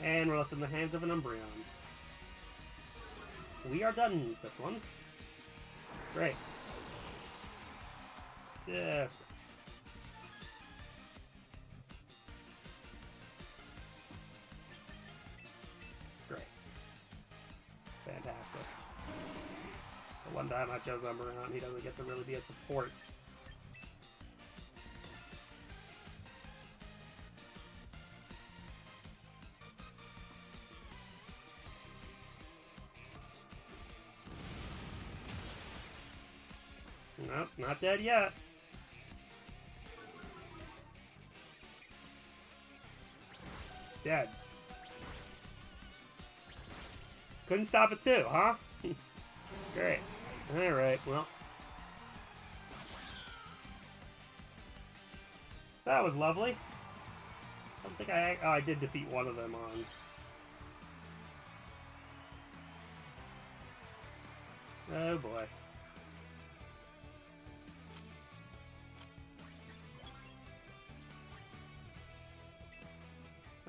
And we're left in the hands of an Umbreon. We are done with this one. Great. Yes. Great. Fantastic. The one time I chose Umbreon, he doesn't get to really be a support. Nope, not dead yet. Dead. Couldn't stop it too, huh? Great. Alright, well. That was lovely. I don't think I did defeat one of them on. Oh boy.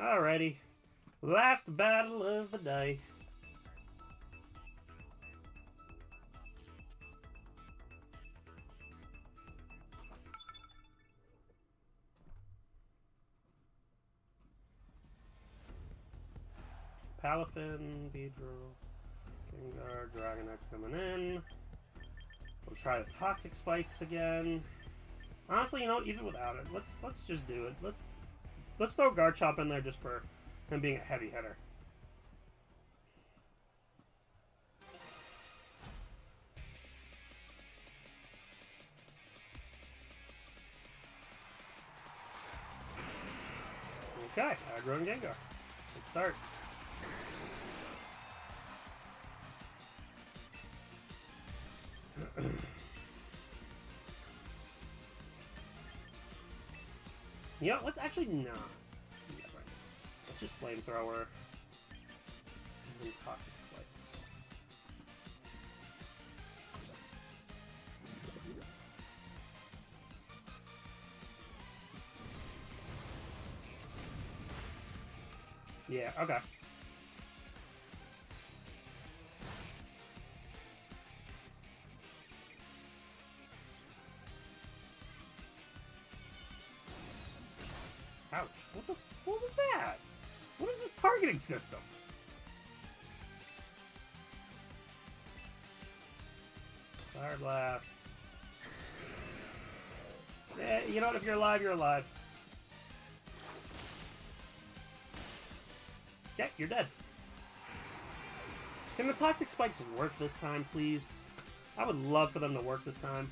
Alrighty. Last battle of the day. Palafin, Beedrill, Gengar, Dragonite's coming in. We'll try the Toxic Spikes again. Honestly, you know, even without it, let's just do it. Let's throw Garchomp in there just for him being a heavy hitter. Okay, Aggro and Gengar. Let's start. You know, let's actually not. Yeah, right. Let's just Flamethrower. And then Toxic Spikes. Yeah, okay. Ouch. What was that? What is this targeting system? Fire Blast. Yeah, you know what? If you're alive, you're alive. Yeah, you're dead. Can the Toxic Spikes work this time, please? I would love for them to work this time.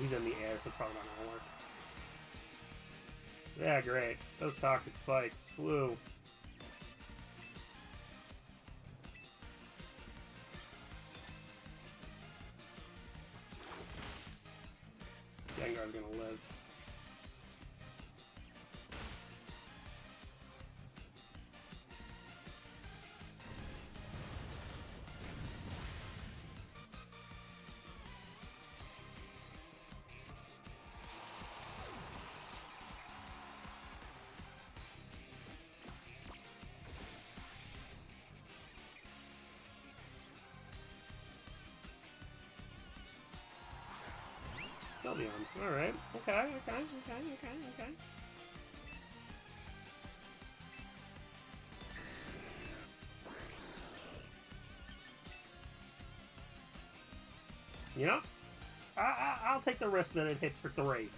He's in the air, so it's probably not gonna work. Yeah, great. Those Toxic Spikes. Woo. Gengar's gonna live. Sylveon. Alright. Okay. You know, I'll take the risk that it hits for 3.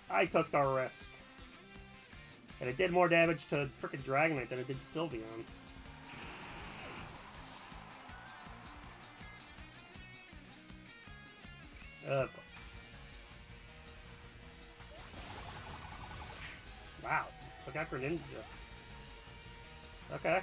I took the risk. And it did more damage to frickin' Dragonite than it did Sylveon. Of course. Wow. Look out for Ninja. Okay.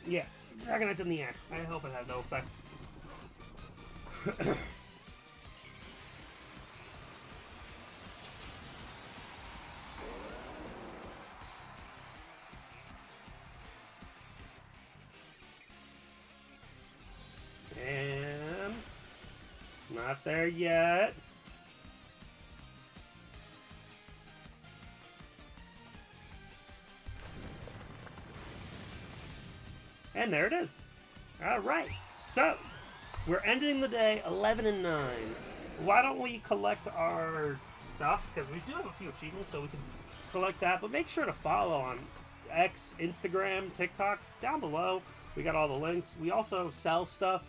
Yeah, Dragonite's in the air. I hope it had no effect. And not there yet. And there it is. All right. So, we're ending the day 11 and 9. Why don't we collect our stuff? Because we do have a few achievements, so we can collect that. But make sure to follow on X, Instagram, TikTok, down below. We got all the links. We also sell stuff.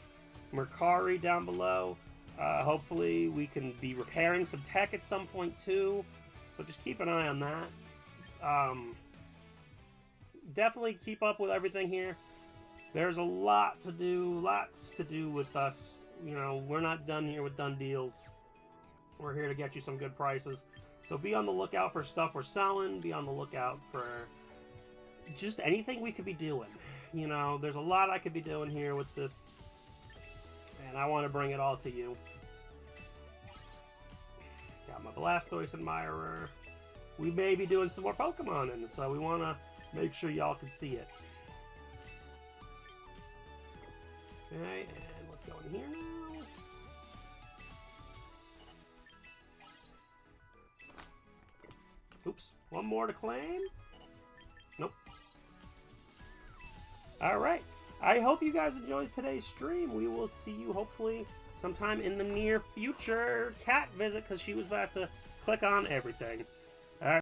Mercari down below. Hopefully, we can be repairing some tech at some point, too. So just keep an eye on that. Definitely keep up with everything here. There's a lot to do, lots to do with us. You know, we're not done here with done deals. We're here to get you some good prices. So be on the lookout for stuff we're selling. Be on the lookout for just anything we could be doing. You know, there's a lot I could be doing here with this. And I want to bring it all to you. Got my Blastoise Admirer. We may be doing some more Pokemon, and so we want to make sure y'all can see it. Okay, and let's go in here now. Oops, one more to claim. Nope. Alright, I hope you guys enjoyed today's stream. We will see you hopefully sometime in the near future. Cat visit, because she was about to click on everything.